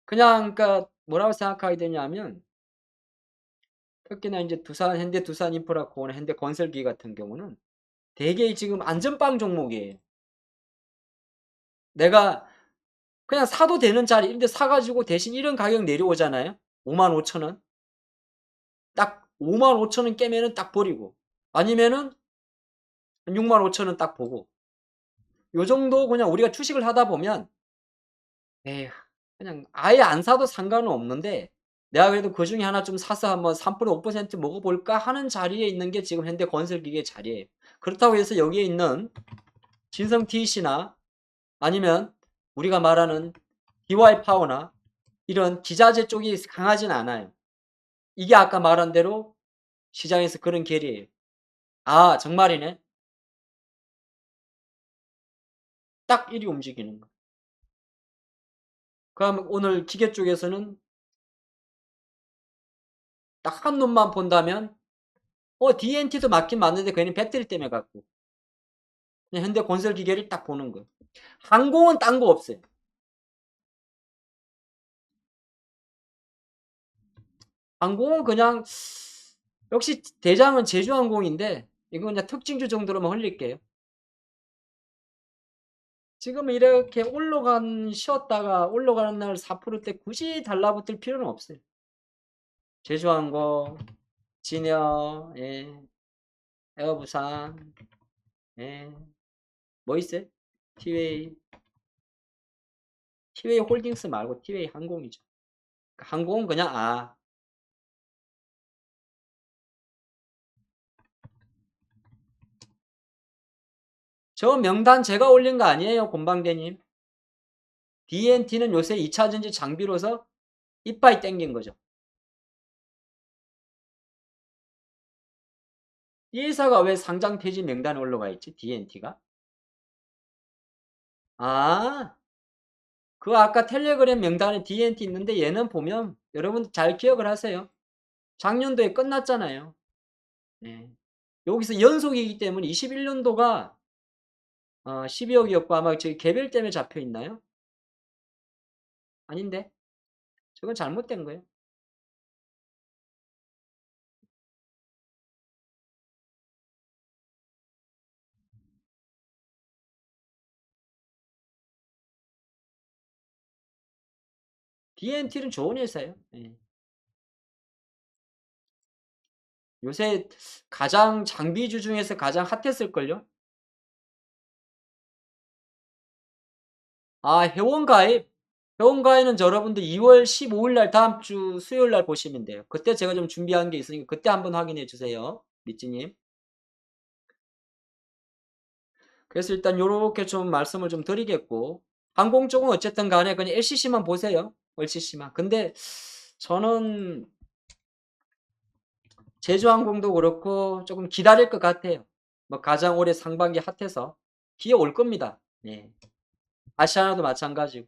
S1: 그냥 그러니까 뭐라고 생각하게 되냐면 특히나 이제 현대 두산인프라코나 현대 건설기 같은 경우는 되게 지금 안전빵 종목이에요. 내가 그냥 사도 되는 자리 이런 데 사가지고 대신 이런 가격 내려오잖아요. 55,000원. 딱 55,000원 깨면은 딱 버리고 아니면은 65,000원 딱 보고 요 정도 그냥 우리가 주식을 하다 보면 에휴 그냥 아예 안 사도 상관은 없는데 내가 그래도 그중에 하나 좀 사서 한번 3% 5% 먹어볼까 하는 자리에 있는 게 지금 현대 건설기계 자리예요. 그렇다고 해서 여기에 있는 진성 TC나 아니면 우리가 말하는 DY 파워나 이런 기자재 쪽이 강하진 않아요. 이게 아까 말한 대로 시장에서 그런 계리예요. 아, 정말이네. 딱 이리 움직이는 거. 그럼 오늘 기계 쪽에서는 딱 한 놈만 본다면 DNT도 맞긴 맞는데 괜히 배터리 때문에 갖고 그냥 현대 건설 기계를 딱 보는 거예요. 항공은 딴 거 없어요. 항공은 그냥 역시 대장은 제주항공인데 이건 그냥 특징주 정도로만 흘릴게요. 지금 이렇게 쉬었다가 올라가는 날 4%대 굳이 달라붙을 필요는 없어요. 제주항공, 진여, 예, 에어부산, 예, 뭐 있어요? 티웨이, 티웨이 홀딩스 말고 티웨이 항공이죠. 항공은 그냥 저 명단 제가 올린 거 아니에요, 곰방대님. DNT는 요새 2차전지 장비로서 이빠이 땡긴 거죠. 이 회사가 왜 상장 폐지 명단에 올라가 있지? DNT가? 아, 그 아까 텔레그램 명단에 DNT 있는데 얘는 보면 여러분 잘 기억을 하세요. 작년도에 끝났잖아요. 네. 여기서 연속이기 때문에 21년도가 12억이었고 아마 저기 개별 때문에 잡혀 있나요? 아닌데? 저건 잘못된 거예요. DNT는 좋은 회사예요. 네. 요새 가장 장비주 중에서 가장 핫했을걸요? 회원가입. 회원가입은 여러분들 2월 15일 날 다음 주 수요일 날 보시면 돼요. 그때 제가 좀 준비한 게 있으니까 그때 한번 확인해 주세요. 리찌님. 그래서 일단 요렇게 좀 말씀을 좀 드리겠고 항공 쪽은 어쨌든 간에 그냥 LCC만 보세요. LCC만. 근데 저는 제주항공도 그렇고 조금 기다릴 것 같아요. 뭐 가장 올해 상반기 핫해서 기회 올 겁니다. 예. 아시아나도 마찬가지고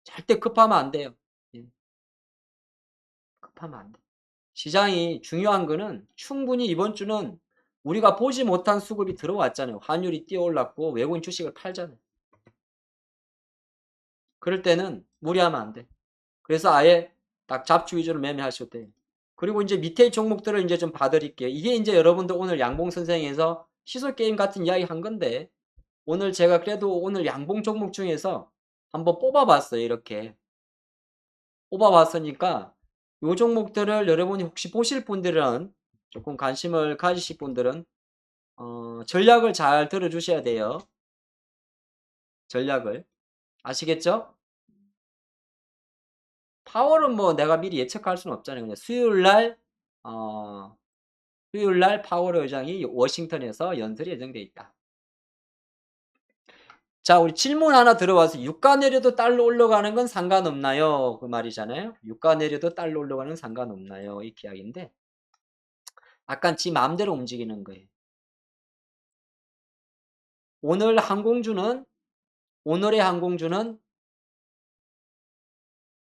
S1: 절대 급하면 안 돼요. 예. 급하면 안 돼. 시장이 중요한 거는 충분히 이번 주는 우리가 보지 못한 수급이 들어왔잖아요. 환율이 뛰어올랐고 외국인 주식을 팔잖아요. 그럴 때는 무리하면 안 돼. 그래서 아예 딱 잡주 위주로 매매하셔도 돼요. 그리고 이제 밑에 종목들을 이제 좀 봐드릴게요. 이게 이제 여러분들 오늘 양봉 선생에서 시소 게임 같은 이야기 한 건데, 오늘 제가 그래도 오늘 양봉 종목 중에서 한번 뽑아봤어요. 이렇게 뽑아봤으니까 요 종목들을 여러분이 혹시 보실 분들은, 조금 관심을 가지실 분들은 전략을 잘 들어주셔야 돼요. 전략을. 아시겠죠? 파월은 뭐 내가 미리 예측할 수는 없잖아요. 그냥 어, 수요일 날 파월 의장이 워싱턴에서 연설이 예정돼 있다. 자, 우리 질문 하나 들어와서 유가 내려도 달러 올라가는 건 상관없나요? 그 말이잖아요. 유가 내려도 달러 올라가는 건 상관없나요? 이 이야기인데, 약간 지 마음대로 움직이는 거예요. 오늘 항공주는, 오늘의 항공주는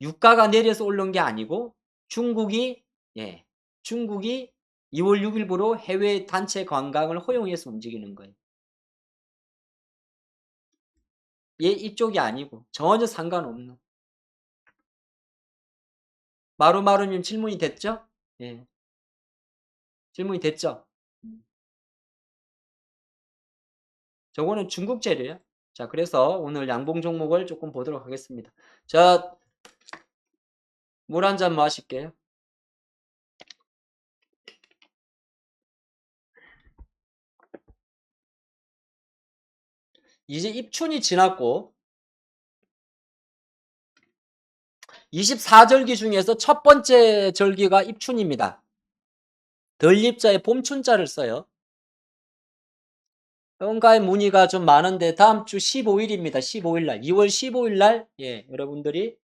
S1: 유가가 내려서 오른 게 아니고 중국이, 예, 중국이 2월 6일부로 해외 단체 관광을 허용해서 움직이는 거예요. 얘 이쪽이 아니고 전혀 상관없는. 마루마루님 질문이 됐죠? 예, 질문이 됐죠? 저거는 중국 재료예요. 자, 그래서 오늘 양봉 종목을 조금 보도록 하겠습니다. 자, 물 한 잔 마실게요. 이제 입춘이 지났고 24절기 중에서 첫 번째 절기가 입춘입니다. 덜입자에 봄춘자를 써요. 응가의 문의가 좀 많은데 다음 주 15일입니다. 15일 날, 2월 15일 날, 예, 여러분들이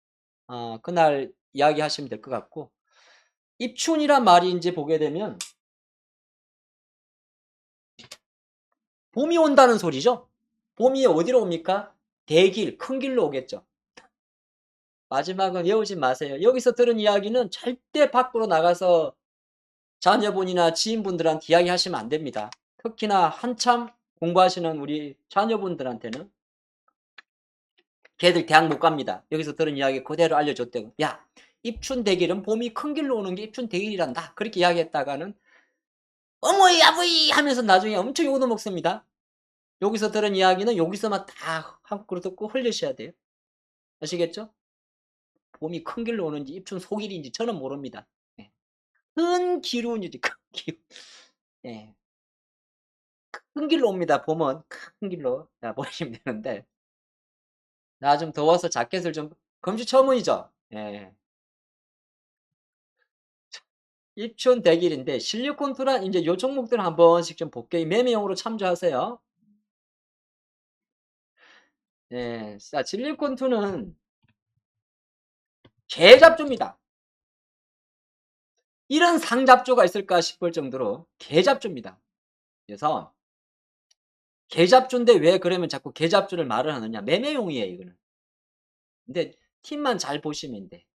S1: 그날 이야기하시면 될 것 같고, 입춘이란 말이 이제 보게 되면 봄이 온다는 소리죠. 봄이 어디로 옵니까? 대길, 큰 길로 오겠죠. 마지막은 외우지 마세요. 여기서 들은 이야기는 절대 밖으로 나가서 자녀분이나 지인분들한테 이야기하시면 안 됩니다. 특히나 한참 공부하시는 우리 자녀분들한테는. 걔들 대학 못 갑니다. 여기서 들은 이야기 그대로 알려줬대요. 야, 입춘대길은 봄이 큰 길로 오는 게 입춘대길이란다. 그렇게 이야기했다가는 어머이 아버이 하면서 나중에 엄청 욕을 먹습니다. 여기서 들은 이야기는 여기서만 다 한국으로 듣고 흘리셔야 돼요. 아시겠죠? 봄이 큰 길로 오는지 입춘 소길인지 저는 모릅니다. 예. 큰 기운이지, 큰 기운. 예. 큰 길로 옵니다. 봄은 큰 길로. 자, 보시면 되는데. 나 좀 더워서 자켓을 좀, 금주초문이죠. 예. 입춘 대길인데 실리콘 투란 이제 요 종목들 한 번씩 좀 볼게요. 매매용으로 참조하세요. 예. 자, 실리콘 투는 개잡주입니다. 이런 상잡주가 있을까 싶을 정도로 개잡주입니다. 그래서 개잡주인데 왜 그러면 자꾸 개잡주를 말을 하느냐? 매매용이에요, 이거는. 근데 팀만 잘 보시면 돼.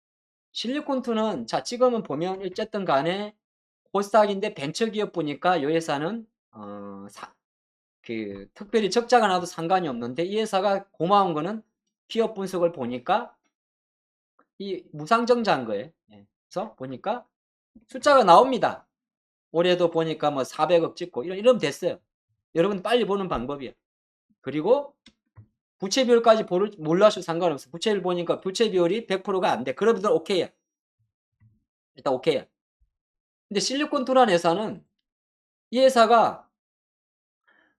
S1: 실리콘 투는 자, 지금은 보면 어쨌든 간에 코스닥인데 벤처기업 보니까 이 회사는 특별히 적자가 나도 상관이 없는데 이 회사가 고마운 거는 기업 분석을 보니까 이 무상증자한 거예요. 예. 그래서 보니까 숫자가 나옵니다. 올해도 보니까 뭐 400억 찍고 이러면 됐어요. 여러분 빨리 보는 방법이에요. 그리고 부채 비율까지 몰라도 상관없어요. 부채를 보니까 부채 비율이 100%가 안 돼. 그러면 오케이야. 일단 오케이야. 근데 실리콘투란 회사는 이 회사가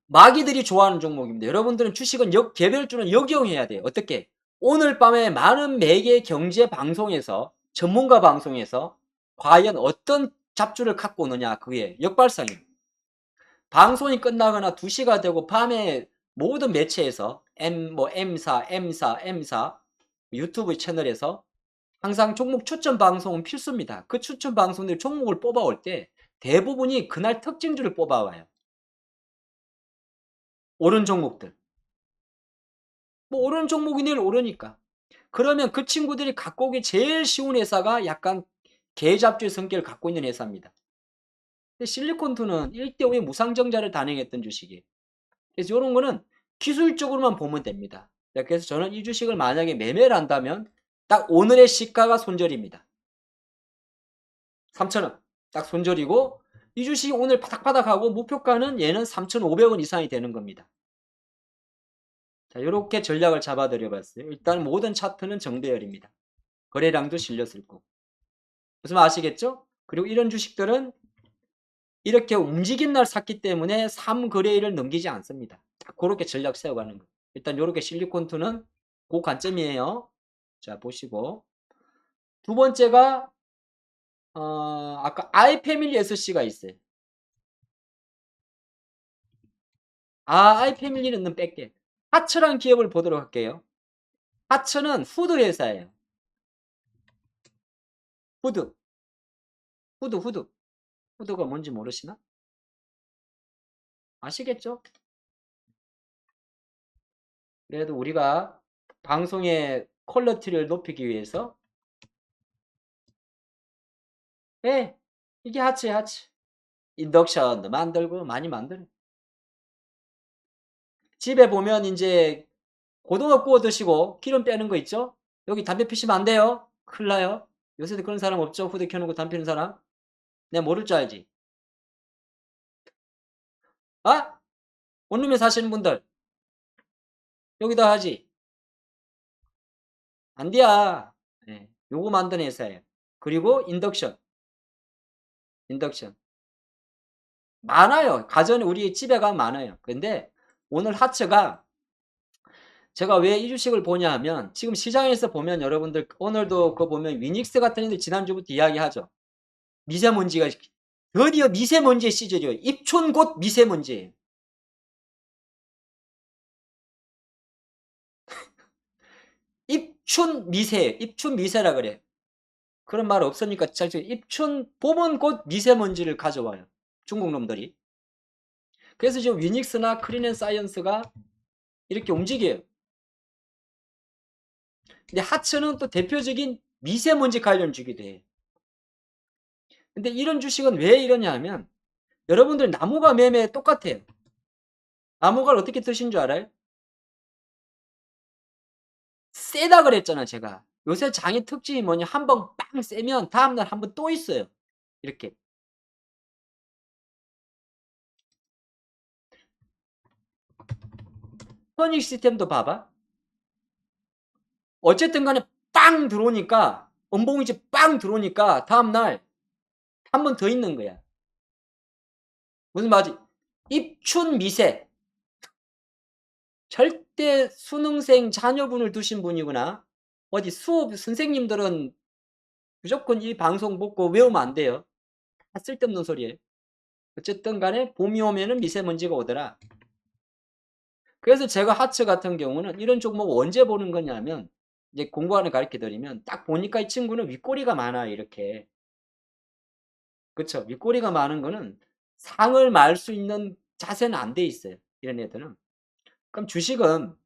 S1: 마귀들이 좋아하는 종목입니다. 여러분들은 주식은 개별주는 역이용해야 돼요. 어떻게? 오늘 밤에 많은 매개 경제 방송에서, 전문가 방송에서 과연 어떤 잡주를 갖고 오느냐, 그게 역발상이에요. 방송이 끝나거나 2시가 되고 밤에 모든 매체에서 M사 유튜브 채널에서 항상 종목 추천 방송은 필수입니다. 그 추천 방송들 종목을 뽑아올 때 대부분이 그날 특징주를 뽑아와요. 오른 종목들. 뭐 오른 종목이 내일 오르니까. 그러면 그 친구들이 갖고 오기 제일 쉬운 회사가 약간 개잡주의 성격을 갖고 있는 회사입니다. 근데 실리콘투는 1대5의 무상증자를 단행했던 주식이에요. 그래서 이런 거는 기술적으로만 보면 됩니다. 그래서 저는 이 주식을 만약에 매매를 한다면 딱 오늘의 시가가 손절입니다. 3,000원. 딱 손절이고 이 주식이 오늘 바닥바닥하고 목표가는 얘는 3,500원 이상이 되는 겁니다. 자, 요렇게 전략을 잡아 드려 봤어요. 일단 모든 차트는 정배열입니다. 거래량도 실렸을 거고. 무슨 말 아시겠죠? 그리고 이런 주식들은 이렇게 움직인 날 샀기 때문에 3거래일을 넘기지 않습니다. 딱 고렇게 전략 세워가는 거예요. 일단 요렇게 실리콘2는 그 관점이에요. 자, 보시고. 두 번째가 아까 아이패밀리 SC가 있어요. 아이패밀리는 뺄게. 하츠란 기업을 보도록 할게요. 하츠는 후드 회사예요. 후드. 후드가 뭔지 모르시나? 아시겠죠? 그래도 우리가 방송의 퀄리티를 높이기 위해서 이게 하츠야, 하츠. 인덕션도 만들고 많이 만들어. 집에 보면 이제 고등어 구워 드시고 기름 빼는 거 있죠? 여기 담배 피시면 안 돼요. 큰일 나요. 요새도 그런 사람 없죠? 후드 켜놓고 담배 피는 사람? 내가 모를 줄 알지? 아? 원룸에 사시는 분들 여기다 하지. 안 돼야. 네. 요거 만드는 회사예요. 그리고 인덕션. 많아요. 가전에 우리 집에 가면 많아요. 근데 오늘 하츠가 제가 왜 이 주식을 보냐 하면 지금 시장에서 보면 여러분들 오늘도 그거 보면 위닉스 같은 애들 지난주부터 이야기하죠. 미세먼지가 드디어 미세먼지의 시절이에요. 입춘 곧 미세먼지예요. 입춘 미세예요. 입춘 미세라 그래. 그런 말 없으니까 입춘 봄은 곧 미세먼지를 가져와요. 중국 놈들이. 그래서 지금 위닉스나 크린앤사이언스가 이렇게 움직여요. 근데 하츠는 또 대표적인 미세먼지 관련 주기도 해요. 근데 이런 주식은 왜 이러냐 하면 여러분들 나무가 매매 똑같아요. 나무가 어떻게 뜨신 줄 알아요? 세다 그랬잖아 제가. 요새 장의 특징이 뭐냐 한 번 빵 세면 다음날 한 번 또 있어요. 이렇게. 퍼닉 시스템도 봐봐. 어쨌든 간에 빵 들어오니까 음봉이지 빵 들어오니까 다음날 한 번 더 있는 거야. 무슨 말이지? 입춘 미세. 절대 수능생 자녀분을 두신 분이구나. 어디 수업 선생님들은 무조건 이 방송 보고 외우면 안 돼요. 다 쓸데없는 소리예요. 어쨌든 간에 봄이 오면은 미세먼지가 오더라. 그래서 제가 하츠 같은 경우는 이런 종목 언제 보는 거냐면 이제 공부하는 가르쳐 드리면 딱 보니까 이 친구는 윗꼬리가 많아요. 이렇게. 그쵸. 윗꼬리가 많은 거는 상을 말 수 있는 자세는 안 돼 있어요. 이런 애들은. 그럼 주식은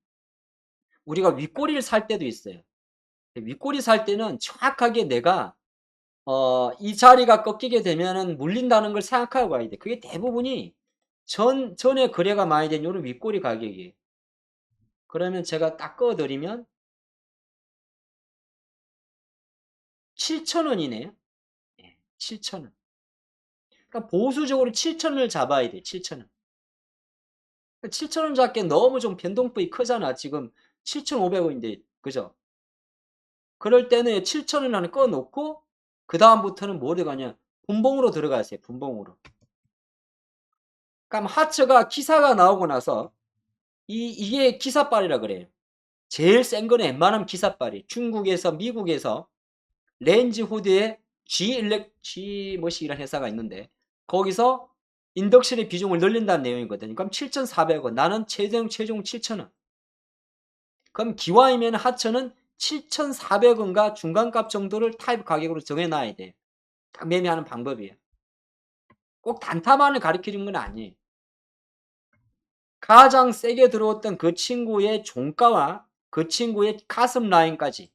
S1: 우리가 윗꼬리를 살 때도 있어요. 윗꼬리 살 때는 정확하게 내가 이 자리가 꺾이게 되면은 물린다는 걸 생각하고 가야 돼. 그게 대부분이 전에 거래가 많이 된 요런 윗꼬리 가격이에요. 그러면 제가 딱 꺼 드리면 7,000원이네요. 예. 7,000원. 그러니까 보수적으로 7,000원을 잡아야 돼. 7,000원. 7,000원 잡기엔 너무 좀 변동폭이 크잖아. 지금 7,500원인데. 그죠? 그럴 때는 7,000원 안에 꺼 놓고 그다음부터는 뭐 들어가냐? 분봉으로 들어가세요. 분봉으로. 그럼 하츠가 기사가 나오고 나서 이게 기사빨이라 그래요. 제일 센 거는 웬만하면 기사빨이. 중국에서 미국에서 렌즈 후드에 G 뭐시이란 회사가 있는데 거기서 인덕션의 비중을 늘린다는 내용이거든요. 그럼 7,400원. 나는 최종 7,000원. 그럼 기와이면 하천은 7,400원과 중간값 정도를 타입 가격으로 정해놔야 돼. 딱 매매하는 방법이에요. 꼭 단타만을 가르쳐 준 건 아니에요. 가장 세게 들어왔던 그 친구의 종가와 그 친구의 가슴 라인까지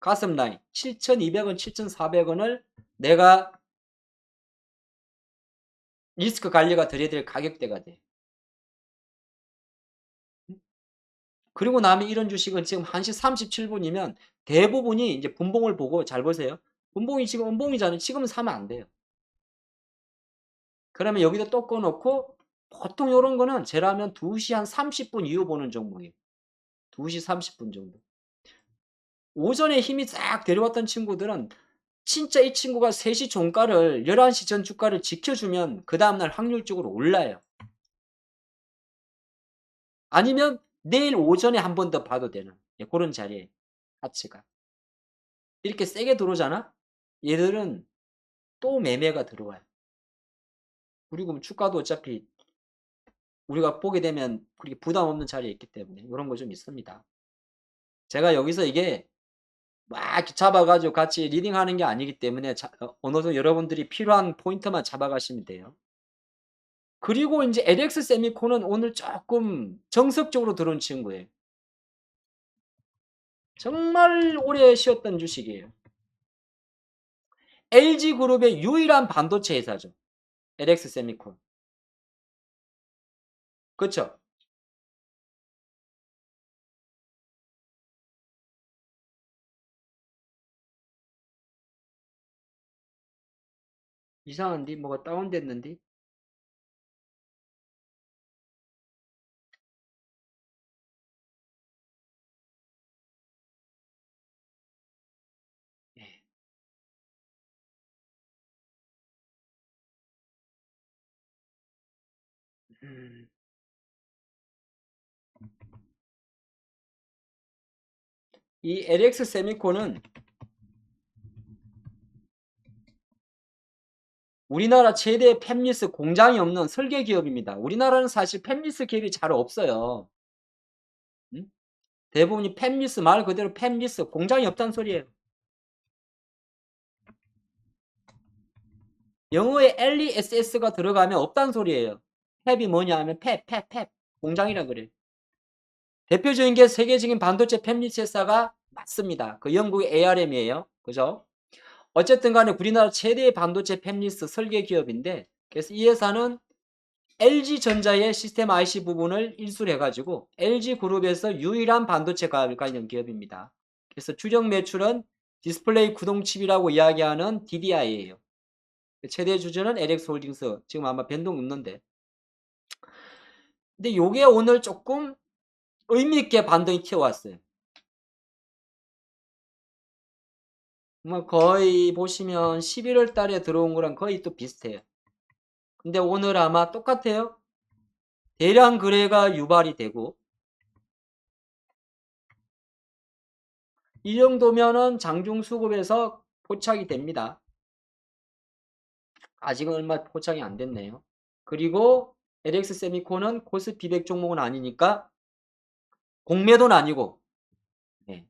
S1: 가슴 라인 7,200원, 7,400원을 내가 리스크 관리가 드려야 될 가격대가 돼. 그리고 나면 이런 주식은 지금 1시 37분이면 대부분이 이제 분봉을 보고 잘 보세요. 분봉이 지금 음봉이잖아요. 지금은 사면 안 돼요. 그러면 여기다 또 꺼 놓고 보통 요런 거는 제라면 2시 한 30분 이후 보는 종목이에요. 2시 30분 정도. 오전에 힘이 싹 데려왔던 친구들은 진짜 이 친구가 3시 종가를 11시 전 주가를 지켜주면 그 다음날 확률적으로 올라요. 아니면 내일 오전에 한 번 더 봐도 되는 그런 자리에 하치가. 이렇게 세게 들어오잖아? 얘들은 또 매매가 들어와요. 그리고 주가도 어차피 우리가 보게 되면 그렇게 부담 없는 자리에 있기 때문에 이런 거 좀 있습니다. 제가 여기서 이게 막 이렇게 잡아가지고 같이 리딩하는 게 아니기 때문에 어느 정도 여러분들이 필요한 포인트만 잡아가시면 돼요. 그리고 이제 LX 세미콘은 오늘 조금 정석적으로 들어온 친구예요. 정말 오래 쉬었던 주식이에요. LG그룹의 유일한 반도체 회사죠. LX 세미콘. 그쵸? 이상한디? 뭐가 다운됐는디? 예. 음. 이 LX 세미콘은 우리나라 최대 팹리스 공장이 없는 설계 기업입니다. 우리나라는 사실 팹리스 기업이 잘 없어요. 음? 대부분이 팹리스 말 그대로 팹리스 공장이 없다는 소리예요. 영어에 LESS가 들어가면 없다는 소리예요. 팹이 뭐냐 하면 팹 공장이라 그래요. 대표적인 게 세계적인 반도체 팹리스 회사가 맞습니다. 그 영국의 ARM이에요. 그죠? 어쨌든 간에 우리나라 최대의 반도체 팹리스 설계 기업인데 그래서 이 회사는 LG전자의 시스템 IC 부분을 인수를 해가지고 LG그룹에서 유일한 반도체 관련 기업입니다. 그래서 주력 매출은 디스플레이 구동칩이라고 이야기하는 DDI예요. 최대 주주는 LX홀딩스 지금 아마 변동 없는데 근데 요게 오늘 조금 의미있게 반등이 튀어왔어요. 뭐 거의 보시면 11월 달에 들어온 거랑 거의 또 비슷해요. 근데 오늘 아마 똑같아요. 대량 거래가 유발이 되고 이 정도면은 장중수급에서 포착이 됩니다. 아직은 얼마 포착이 안 됐네요. 그리고 LX 세미콘은 코스피 200 종목은 아니니까 공매도는 아니고 네.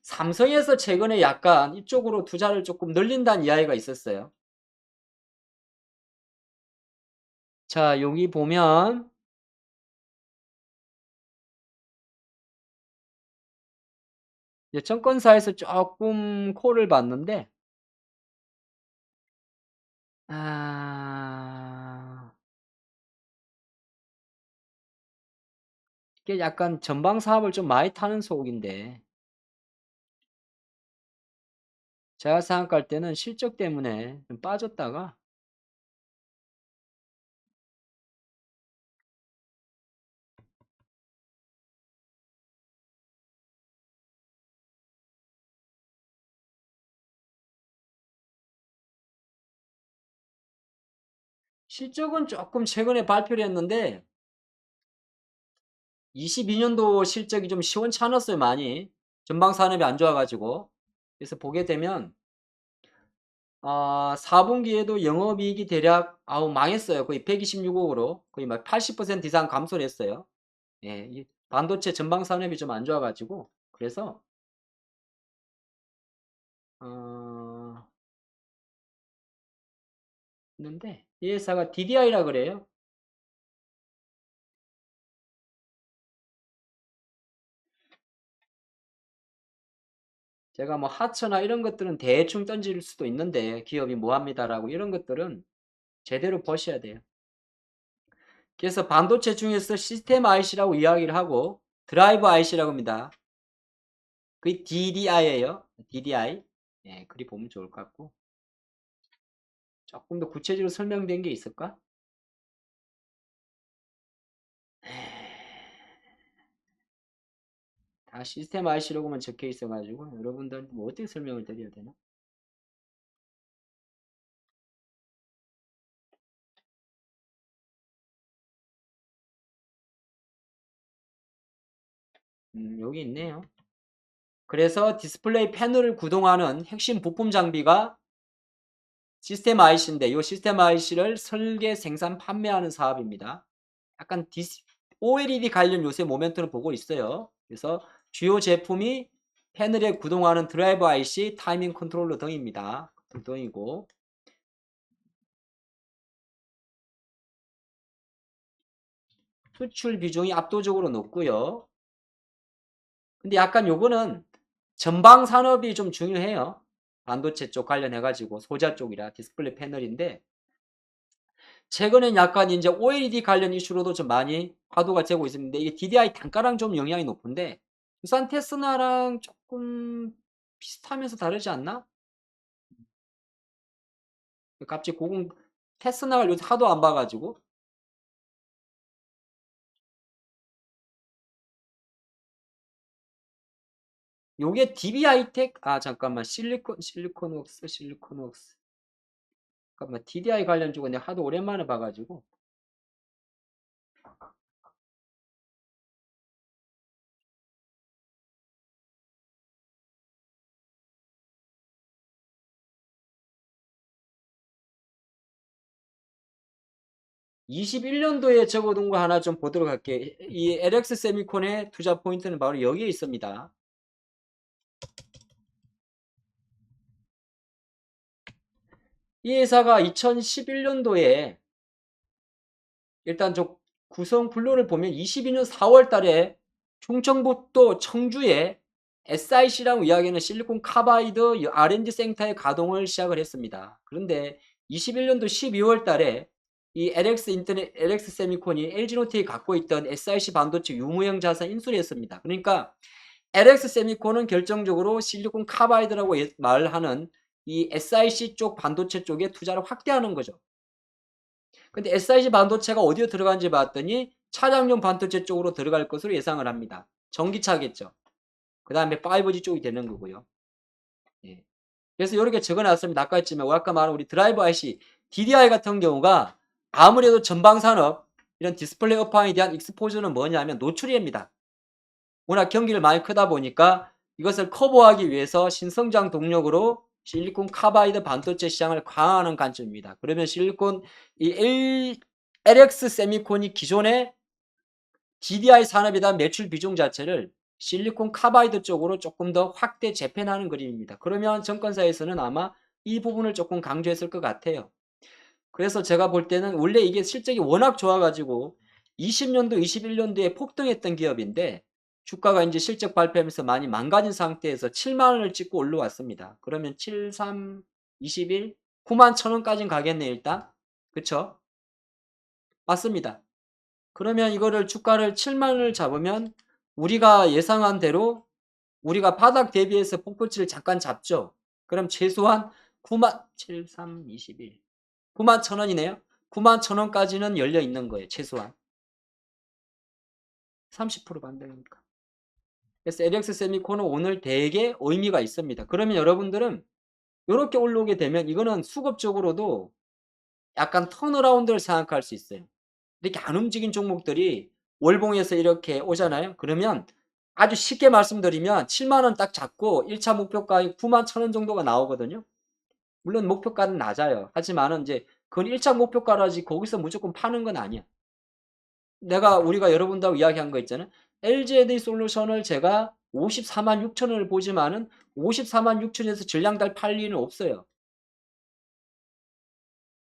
S1: 삼성에서 최근에 약간 이쪽으로 투자를 조금 늘린다는 이야기가 있었어요. 자, 여기 보면 증권사에서 조금 콜을 받는데 이게 약간 전방 사업을 좀 많이 타는 속인데 제가 생각할 때는 실적 때문에 좀 빠졌다가 실적은 조금 최근에 발표를 했는데 22년도 실적이 좀 시원찮았어요. 많이 전방 산업이 안 좋아가지고 그래서 보게 되면 4분기에도 영업이익이 대략 망했어요. 거의 126억으로 거의 막 80% 이상 감소를 했어요. 예, 이 반도체 전방 산업이 좀 안 좋아가지고 그래서 어, 있는데 이 회사가 DDI라 그래요. 제가 뭐 하처나 이런 것들은 대충 던질 수도 있는데 기업이 뭐합니다라고 이런 것들은 제대로 보셔야 돼요. 그래서 반도체 중에서 시스템 IC라고 이야기를 하고 드라이브 IC라고 합니다. 그게 DDI예요. DDI. 예, 그리 보면 좋을 것 같고. 조금 더 구체적으로 설명된 게 있을까? 다 시스템 IC로만 적혀 있어가지고 여러분들한테 뭐 어떻게 설명을 드려야 되나? 여기 있네요. 그래서 디스플레이 패널을 구동하는 핵심 부품 장비가 시스템 IC인데 이 시스템 IC를 설계, 생산, 판매하는 사업입니다. 약간 OLED 관련 요새 모멘텀을 보고 있어요. 그래서 주요 제품이 패널에 구동하는 드라이버 IC, 타이밍 컨트롤러 등입니다. 등이고 수출 비중이 압도적으로 높고요. 근데 약간 요거는 전방 산업이 좀 중요해요. 반도체 쪽 관련해가지고 소자 쪽이라 디스플레이 패널인데 최근엔 약간 이제 OLED 관련 이슈로도 좀 많이 화두가 되고 있는데 이게 DDI 단가랑 좀 영향이 높은데 두산 테스나랑 조금 비슷하면서 다르지 않나? 갑자기 테스나를 요새 하도 안 봐가지고 요게 DBI텍 잠깐만 실리콘웍스 잠깐만 DDI 관련 쪽은 내가 하도 오랜만에 봐가지고 21년도에 적어둔 거 하나 좀 보도록 할게. 이 LX 세미콘의 투자 포인트는 바로 여기에 있습니다. 이 회사가 2011년도에 일단 저 구성 분로를 보면 22년 4월 달에 충청북도 청주에 SIC라고 이야기하는 실리콘 카바이드 R&D 센터의 가동을 시작을 했습니다. 그런데 21년도 12월 달에 이 LX 세미콘이 LG노트에 갖고 있던 SIC 반도체 유무형 자산 인수를 했습니다. 그러니까 LX 세미콘은 결정적으로 실리콘 카바이드라고 말하는 이 SIC 쪽 반도체 쪽에 투자를 확대하는 거죠. 근데 SIC 반도체가 어디로 들어간지 봤더니 차량용 반도체 쪽으로 들어갈 것으로 예상을 합니다. 전기차겠죠. 그 다음에 5G 쪽이 되는 거고요. 예. 그래서 이렇게 적어놨습니다. 아까 했지만 아까 말한 우리 드라이버 IC, DDI 같은 경우가 아무래도 전방산업 이런 디스플레이 업황에 대한 익스포즈는 뭐냐면 노출입니다. 워낙 경기를 많이 크다 보니까 이것을 커버하기 위해서 신성장 동력으로 실리콘 카바이드 반도체 시장을 강화하는 관점입니다. 그러면 LX 세미콘이 기존의 DDI 산업에 대한 매출 비중 자체를 실리콘 카바이드 쪽으로 조금 더 확대 재편하는 그림입니다. 그러면 증권사에서는 아마 이 부분을 조금 강조했을 것 같아요. 그래서 제가 볼 때는 원래 이게 실적이 워낙 좋아가지고 20년도, 21년도에 폭등했던 기업인데 주가가 이제 실적 발표하면서 많이 망가진 상태에서 7만 원을 찍고 올라왔습니다. 그러면 7, 3, 21, 9만 1,000원까지는 가겠네 일단. 그쵸? 맞습니다. 그러면 이거를 주가를 7만 원을 잡으면 우리가 예상한 대로 우리가 바닥 대비해서 폭포치를 잠깐 잡죠. 그럼 최소한 9만 7, 3, 21 9만 1,000원이네요. 9만 1,000원까지는 열려 있는 거예요. 최소한 30% 반등이니까. 그래서 LX 세미콘은 오늘 되게 의미가 있습니다. 그러면 여러분들은 이렇게 올라오게 되면 이거는 수급적으로도 약간 턴어라운드를 생각할 수 있어요. 이렇게 안 움직인 종목들이 월봉에서 이렇게 오잖아요. 그러면 아주 쉽게 말씀드리면 7만 원 딱 잡고 1차 목표가 9만 1,000원 정도가 나오거든요. 물론 목표가는 낮아요. 하지만은 이제 그건 1차 목표가라지 거기서 무조건 파는 건 아니야. 우리가 여러분들하고 이야기한 거 있잖아요. LG에너지 솔루션을 제가 54만 6천 원을 보지만은 54만 6천에서 전량달 팔 일은 없어요.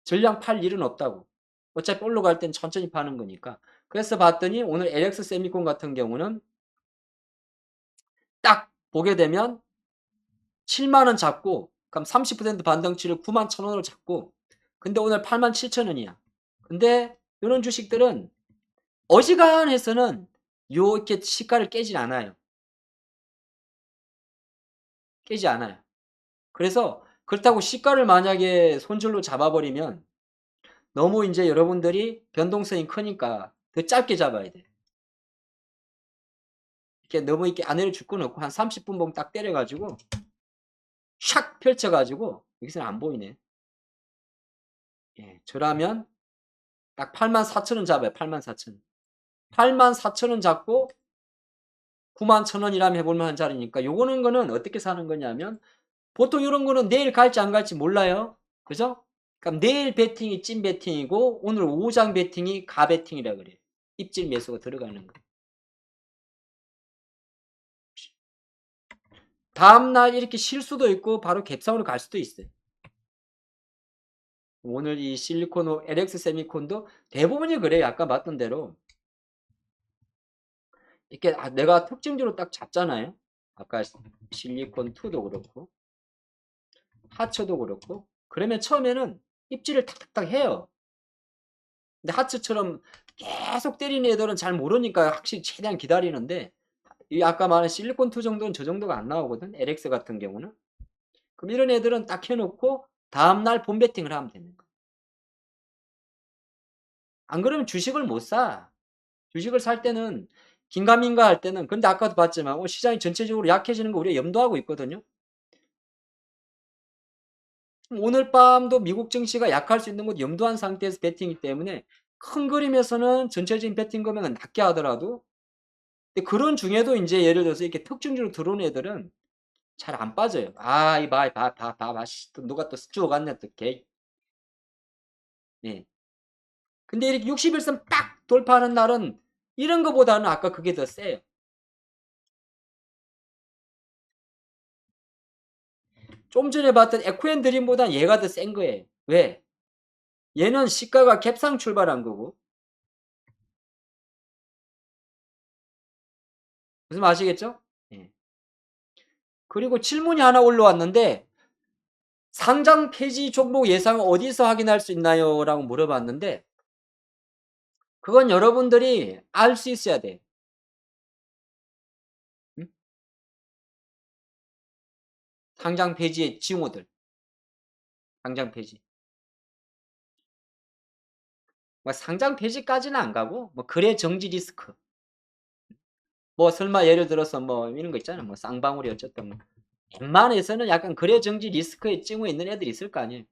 S1: 전량 팔 일은 없다고. 어차피 올라갈 땐 천천히 파는 거니까. 그래서 봤더니 오늘 LX 세미콘 같은 경우는 딱 보게 되면 7만 원 잡고 그럼 30% 반등치를 9만 1,000원으로 잡고 근데 오늘 8만 7천 원이야. 근데 이런 주식들은 어지간해서는 이렇게 시가를 깨질 않아요. 깨지 않아요. 그래서 그렇다고 시가를 만약에 손절로 잡아버리면 너무 이제 여러분들이 변동성이 크니까 더 짧게 잡아야 돼. 이렇게 너무 이렇게 아내를 줄 건 없고 한 30분 봉 딱 때려가지고 샥 펼쳐가지고 여기서는 안 보이네. 예, 저라면 딱 84,000원 잡아요. 84,000원. 84,000원 잡고 91,000원이라면 해볼 만한 자리니까 요거는 거는 어떻게 사는 거냐면 보통 이런 거는 내일 갈지 안 갈지 몰라요. 그죠? 그럼 내일 베팅이 찐 베팅이고 오늘 오장 베팅이 가 베팅이라 그래요. 입질 매수가 들어가는 거. 다음날 이렇게 실 수도 있고 바로 갭상으로 갈 수도 있어요. 오늘 이 실리콘 LX 세미콘도 대부분이 그래요. 아까 봤던 대로 이렇게 내가 특징적으로 딱 잡잖아요. 아까 실리콘2도 그렇고 하츠도 그렇고 그러면 처음에는 입질을 탁탁탁 해요. 근데 하츠처럼 계속 때리는 애들은 잘 모르니까 확실히 최대한 기다리는데 이 아까 말한 실리콘2 정도는 저 정도가 안 나오거든. LX 같은 경우는. 그럼 이런 애들은 딱 해놓고 다음날 본 베팅을 하면 되는 거야. 안 그러면 주식을 못 사. 주식을 살 때는 긴가민가 할 때는 근데 아까도 봤지만 시장이 전체적으로 약해지는 거 우리가 염두하고 있거든요. 오늘 밤도 미국 증시가 약할 수 있는 것 염두한 상태에서 베팅이기 때문에 큰 그림에서는 전체적인 베팅 금액은 낮게 하더라도 근데 그런 중에도 이제 예를 들어서 이렇게 특징적으로 들어오는 애들은 잘 안 빠져요. 아, 이 누가 또 쭉 왔네 또 개. 예. 근데 이렇게 60일선 딱 돌파하는 날은 이런 거보다는 아까 그게 더 세요. 좀 전에 봤던 에코앤 드림보다 얘가 더 센 거예요. 왜? 얘는 시가가 갭상 출발한 거고. 무슨 말 아시겠죠? 예. 그리고 질문이 하나 올라왔는데 상장 폐지 종목 예상은 어디서 확인할 수 있나요? 라고 물어봤는데 그건 여러분들이 알 수 있어야 돼. 응? 상장 폐지의 징후들. 상장 폐지. 뭐 상장 폐지까지는 안 가고 뭐 거래 정지 리스크. 뭐 설마 예를 들어서 뭐 이런 거 있잖아요. 뭐 쌍방울이 어쨌든 뭐. 웬만해서는 약간 거래 정지 리스크에 찡후 있는 애들이 있을 거 아니에요.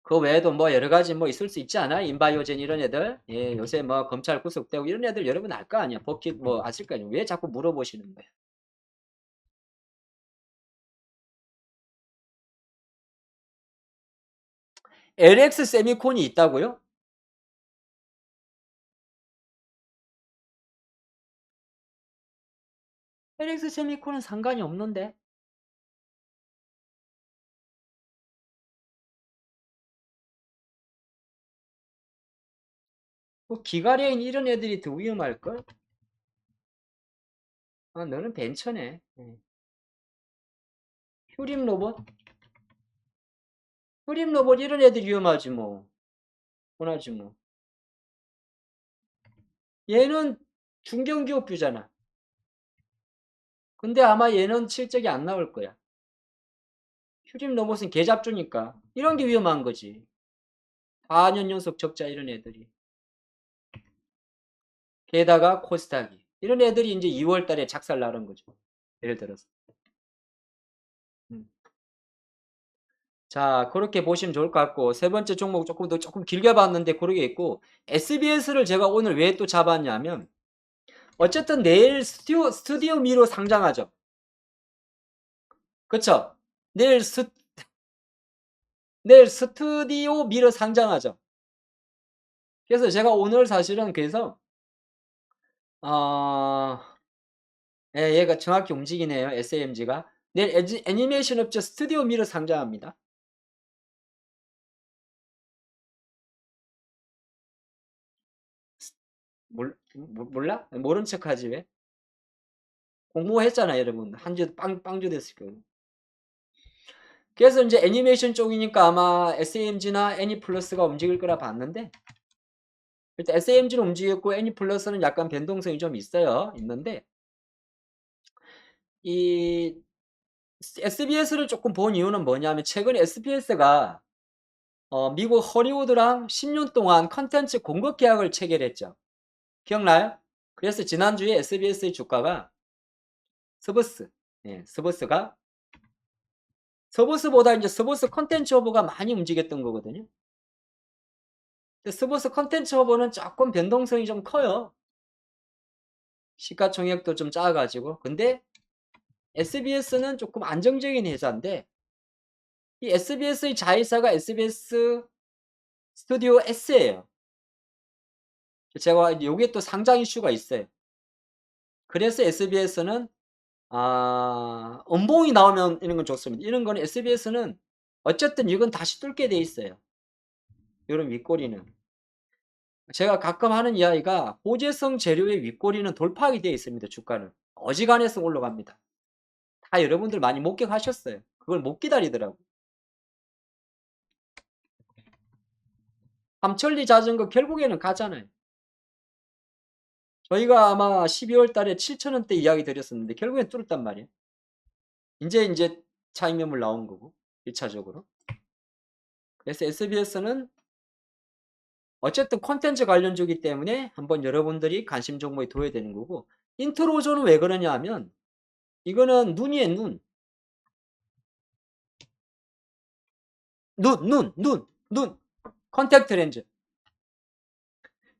S1: 그 외에도 뭐 여러 가지 뭐 있을 수 있지 않아요? 인바이오젠 이런 애들. 예, 요새 뭐 검찰 구속되고 이런 애들 여러분 알 거 아니야. 버킷 뭐 아실 거 아니에요. 왜 자꾸 물어보시는 거예요? LX 세미콘이 있다고요? LX 세미콘은 상관이 없는데. 뭐 기가레인 이런 애들이 더 위험할걸? 아, 너는 벤처네. 휴림 로봇? 휴림 로봇 이런 애들 위험하지 뭐. 흔하지 뭐. 얘는 중견기업주잖아. 근데 아마 얘는 실적이 안 나올 거야. 휴림 로봇은 계잡주니까. 이런 게 위험한 거지. 4년 연속 적자 이런 애들이. 게다가 코스닥이. 이런 애들이 이제 2월 달에 작살 나는 거죠. 예를 들어서. 음. 자, 그렇게 보시면 좋을 것 같고, 세 번째 종목 조금 길게 봤는데 그러게 있고, SBS를 제가 오늘 왜 또 잡았냐면, 어쨌든 내일 스튜디오 미로 상장하죠. 그쵸? 내일 스튜디오 미러 상장하죠. 그래서 제가 오늘 사실은 그래서 어, 예, 얘가 정확히 움직이네요. SAMG가. 내일 애니메이션 업체 스튜디오 미러 상장합니다. 몰라? 모른 척하지 왜? 공모했잖아, 여러분. 한주 빵주 됐을 거예요. 그래서 이제 애니메이션 쪽이니까 아마 SAMG나 애니플러스가 움직일 거라 봤는데 일단 SAMG는 움직였고 애니플러스는 약간 변동성이 좀 있어요. 있는데 이 SBS를 조금 본 이유는 뭐냐면 최근에 SBS가 미국 허리우드랑 10년 동안 컨텐츠 공급 계약을 체결했죠. 기억나요? 그래서 지난주에 SBS의 주가가 스브스, 예, 스브스보다 이제 스브스 컨텐츠 허브가 많이 움직였던 거거든요. 근데 스브스 컨텐츠 허브는 조금 변동성이 좀 커요. 시가총액도 좀 작아가지고. 근데 SBS는 조금 안정적인 회사인데 이 SBS의 자회사가 SBS 스튜디오 S예요. 제가 요게 또 상장 이슈가 있어요. 그래서 SBS는 음봉이 나오면 이런 건 좋습니다. 이런 거는 SBS는 어쨌든 이건 다시 뚫게 돼 있어요. 이런 윗꼬리는. 제가 가끔 하는 이야기가 호재성 재료의 윗꼬리는 돌파하게 되어 있습니다. 주가는. 어지간해서 올라갑니다. 다 여러분들 많이 목격하셨어요. 그걸 못 기다리더라고. 삼천리 자전거 결국에는 가잖아요. 저희가 아마 12월 달에 7,000원대 이야기 드렸었는데 결국엔 뚫었단 말이에요. 이제 차익 매물 나온 거고 1차적으로. 그래서 SBS는 어쨌든 콘텐츠 관련주기 때문에 한번 여러분들이 관심 종목에 둬야 되는 거고 인트로조는 왜 그러냐 하면 이거는 눈이에요. 눈. 컨택트 렌즈.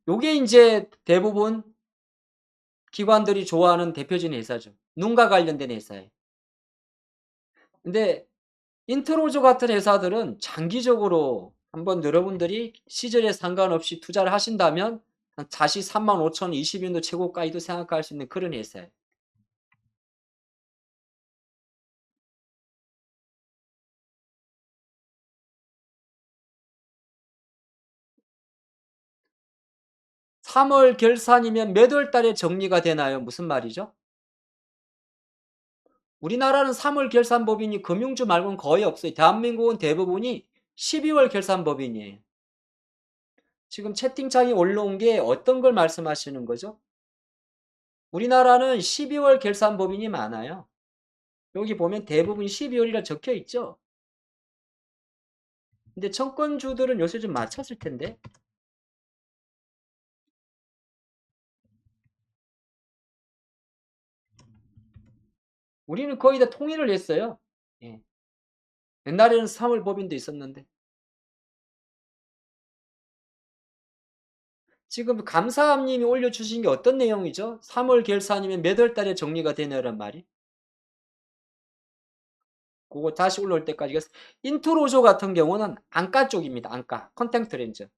S1: 요게 이제 대부분 기관들이 좋아하는 대표적인 회사죠. 눈과 관련된 회사예요. 근데 인트로조 같은 회사들은 장기적으로 한번 여러분들이 시절에 상관없이 투자를 하신다면 다시 35,000원 20년도 최고가에도 생각할 수 있는 그런 회사예요. 삼월 결산이면 몇 월 달에 정리가 되나요? 무슨 말이죠? 우리나라는 3월 결산 법인이 금융주 말고는 거의 없어요. 대한민국은 대부분이 12월 결산 법인이에요. 지금 채팅창에 올라온 게 어떤 걸 말씀하시는 거죠? 우리나라는 12월 결산 법인이 많아요. 여기 보면 대부분 12월이라 적혀 있죠? 근데 채권주들은 요새 좀 맞췄을 텐데. 우리는 거의 다 통일을 했어요. 예. 옛날에는 3월 법인도 있었는데. 지금 감사함님이 올려주신 게 어떤 내용이죠? 3월 결산이면 몇 월 달에 정리가 되냐란 말이. 그거 다시 올라올 때까지. 인트로조 같은 경우는 안가 쪽입니다. 안가. 컨택트 렌즈.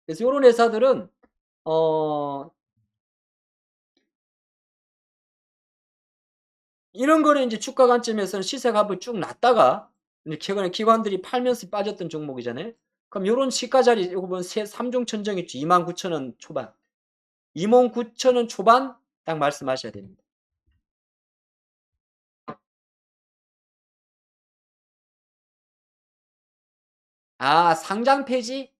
S1: 그래서 이런 회사들은 이런 거는 이제 주가 관점에서는 시세가 한번 쭉 났다가 최근에 기관들이 팔면서 빠졌던 종목이잖아요. 그럼 이런 시가 자리 이거 보면 3중 천정 있죠. 29,000원 초반. 29,000원 초반 딱 말씀하셔야 됩니다. 상장 폐지?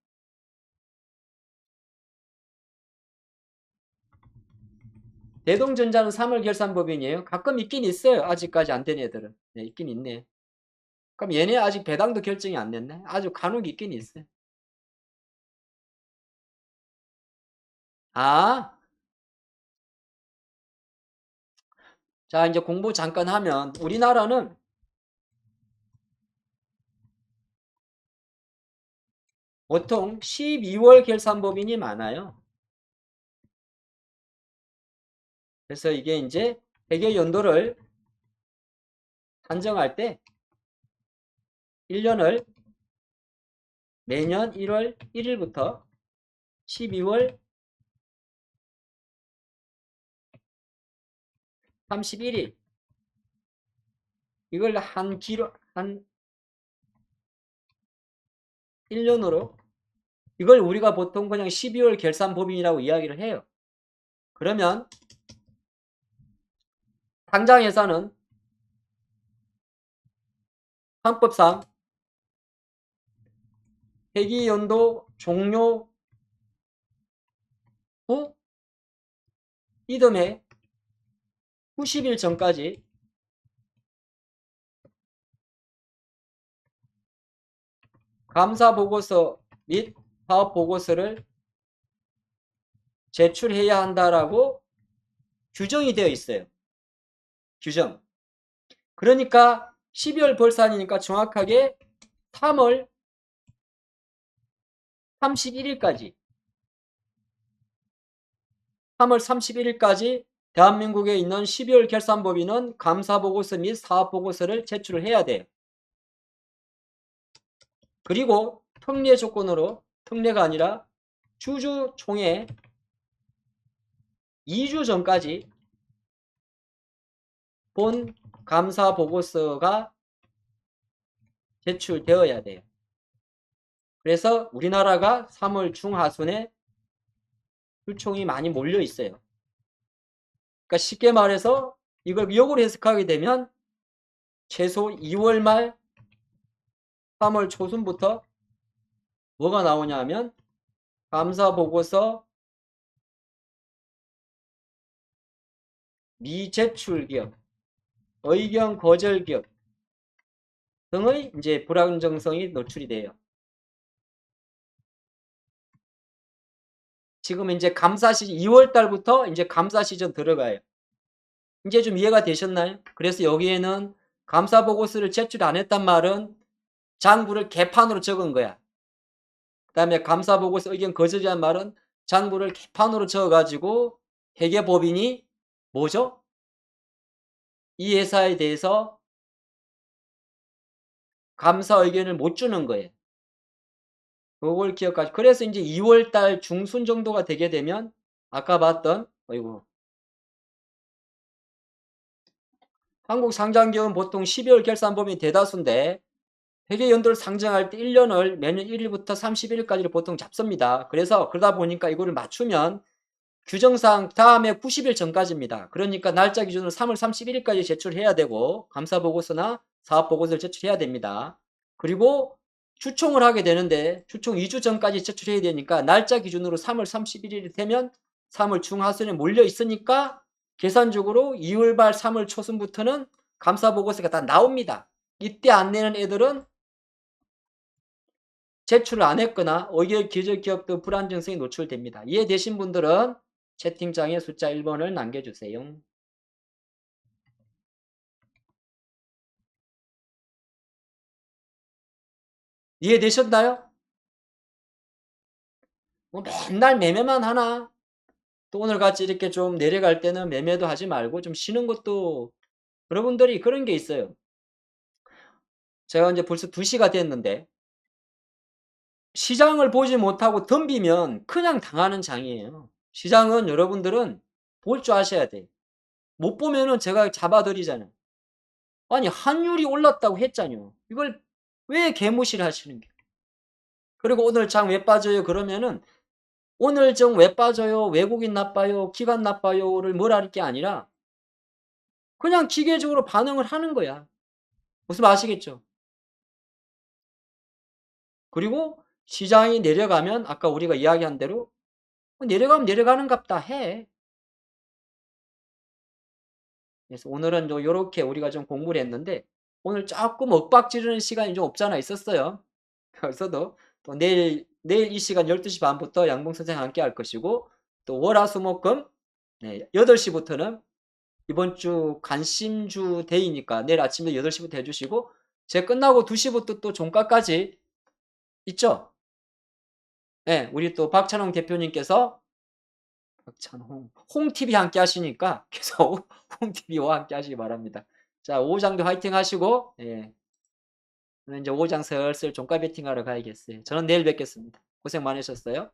S1: 대동전자는 3월 결산 법인이에요. 가끔 있긴 있어요. 아직까지 안 된 애들은. 네, 있긴 있네. 그럼 얘네 아직 배당도 결정이 안 됐네. 아주 간혹 있긴 있어요. 아, 자 이제 공부 잠깐 하면 우리나라는 보통 12월 결산 법인이 많아요. 그래서 이게 이제 회계 연도를 산정할 때 1년을 매년 1월 1일부터 12월 31일 이걸 한 1년으로 이걸 우리가 보통 그냥 12월 결산 법인이라고 이야기를 해요. 그러면 상장회사는 헌법상 회계연도 종료 후 이듬해 90일 전까지 감사 보고서 및 사업 보고서를 제출해야 한다라고 규정이 되어 있어요. 규정. 그러니까 12월 벌산이니까 정확하게 3월 31일까지 3월 31일까지 대한민국에 있는 12월 결산법인은 감사보고서 및 사업보고서를 제출을 해야 돼요. 그리고 특례 조건으로, 특례가 아니라 주주총회 2주 전까지 본 감사보고서가 제출되어야 돼요. 그래서 우리나라가 3월 중하순에 주총이 많이 몰려 있어요. 그러니까 쉽게 말해서 이걸 역으로 해석하게 되면 최소 2월 말 3월 초순부터 뭐가 나오냐 하면 감사보고서 미제출 기업, 의견 거절 기업 등의 이제 불안정성이 노출이 돼요. 지금 이제 감사 시즌 2월 달부터 이제 감사 시즌 들어가요. 이제 좀 이해가 되셨나요? 그래서 여기에는 감사 보고서를 제출 안 했단 말은 장부를 개판으로 적은 거야. 그다음에 감사 보고서 의견 거절이란 말은 장부를 개판으로 적어 가지고 회계법인이 뭐죠? 이 회사에 대해서 감사 의견을 못 주는 거예요. 그걸 기억하시고 그래서 이제 2월 달 중순 정도가 되게 되면 아까 봤던 어이구 한국 상장기업은 보통 12월 결산법인이 대다수인데 회계연도를 상정할 때 1년을 매년 1일부터 31일까지를 보통 잡습니다. 그래서 그러다 보니까 이거를 맞추면 규정상 다음에 90일 전까지입니다. 그러니까 날짜 기준으로 3월 31일까지 제출해야 되고 감사보고서나 사업보고서를 제출해야 됩니다. 그리고 추총을 하게 되는데 추총 2주 전까지 제출해야 되니까 날짜 기준으로 3월 31일이 되면 3월 중하순에 몰려 있으니까 계산적으로 2월 말 3월 초순부터는 감사보고서가 다 나옵니다. 이때 안 내는 애들은 제출을 안 했거나 오히려 기저기업도 불안정성이 노출됩니다. 이해되신 분들은 채팅창에 숫자 1번을 남겨주세요. 이해되셨나요? 뭐 맨날 매매만 하나? 또 오늘같이 이렇게 좀 내려갈 때는 매매도 하지 말고 좀 쉬는 것도 여러분들이 그런 게 있어요. 제가 이제 벌써 2시가 됐는데 시장을 보지 못하고 덤비면 그냥 당하는 장이에요. 시장은 여러분들은 볼 줄 아셔야 돼요. 못 보면은 제가 잡아드리잖아요. 아니 환율이 올랐다고 했잖아요. 이걸 왜 개무시를 하시는 게? 그리고 오늘 장 왜 빠져요? 그러면은 오늘 정 왜 빠져요? 외국인 나빠요? 기관 나빠요?를 뭐라 할 게 아니라 그냥 기계적으로 반응을 하는 거야. 무슨 말 아시겠죠? 그리고 시장이 내려가면 아까 우리가 이야기한 대로 내려가면 내려가는갑다 해. 그래서 오늘은 요렇게 우리가 좀 공부를 했는데 오늘 조금 엇박지르는 시간이 좀 없잖아 있었어요. 그래서도 또 내일 이 시간 12시 반부터 양봉 선생 함께 할 것이고 또 월화수목금 네, 8시부터는 이번 주 관심주 데이니까 내일 아침에 8시부터 해주시고 제 끝나고 2시부터 또 종가까지 있죠? 네, 우리 또 박찬홍 대표님께서 박찬홍 홍TV 함께 하시니까 계속 홍TV와 함께 하시기 바랍니다. 자, 오후장도 화이팅 하시고 예. 저는 이제 오후장 슬슬 종가 베팅하러 가야겠어요. 저는 내일 뵙겠습니다. 고생 많으셨어요.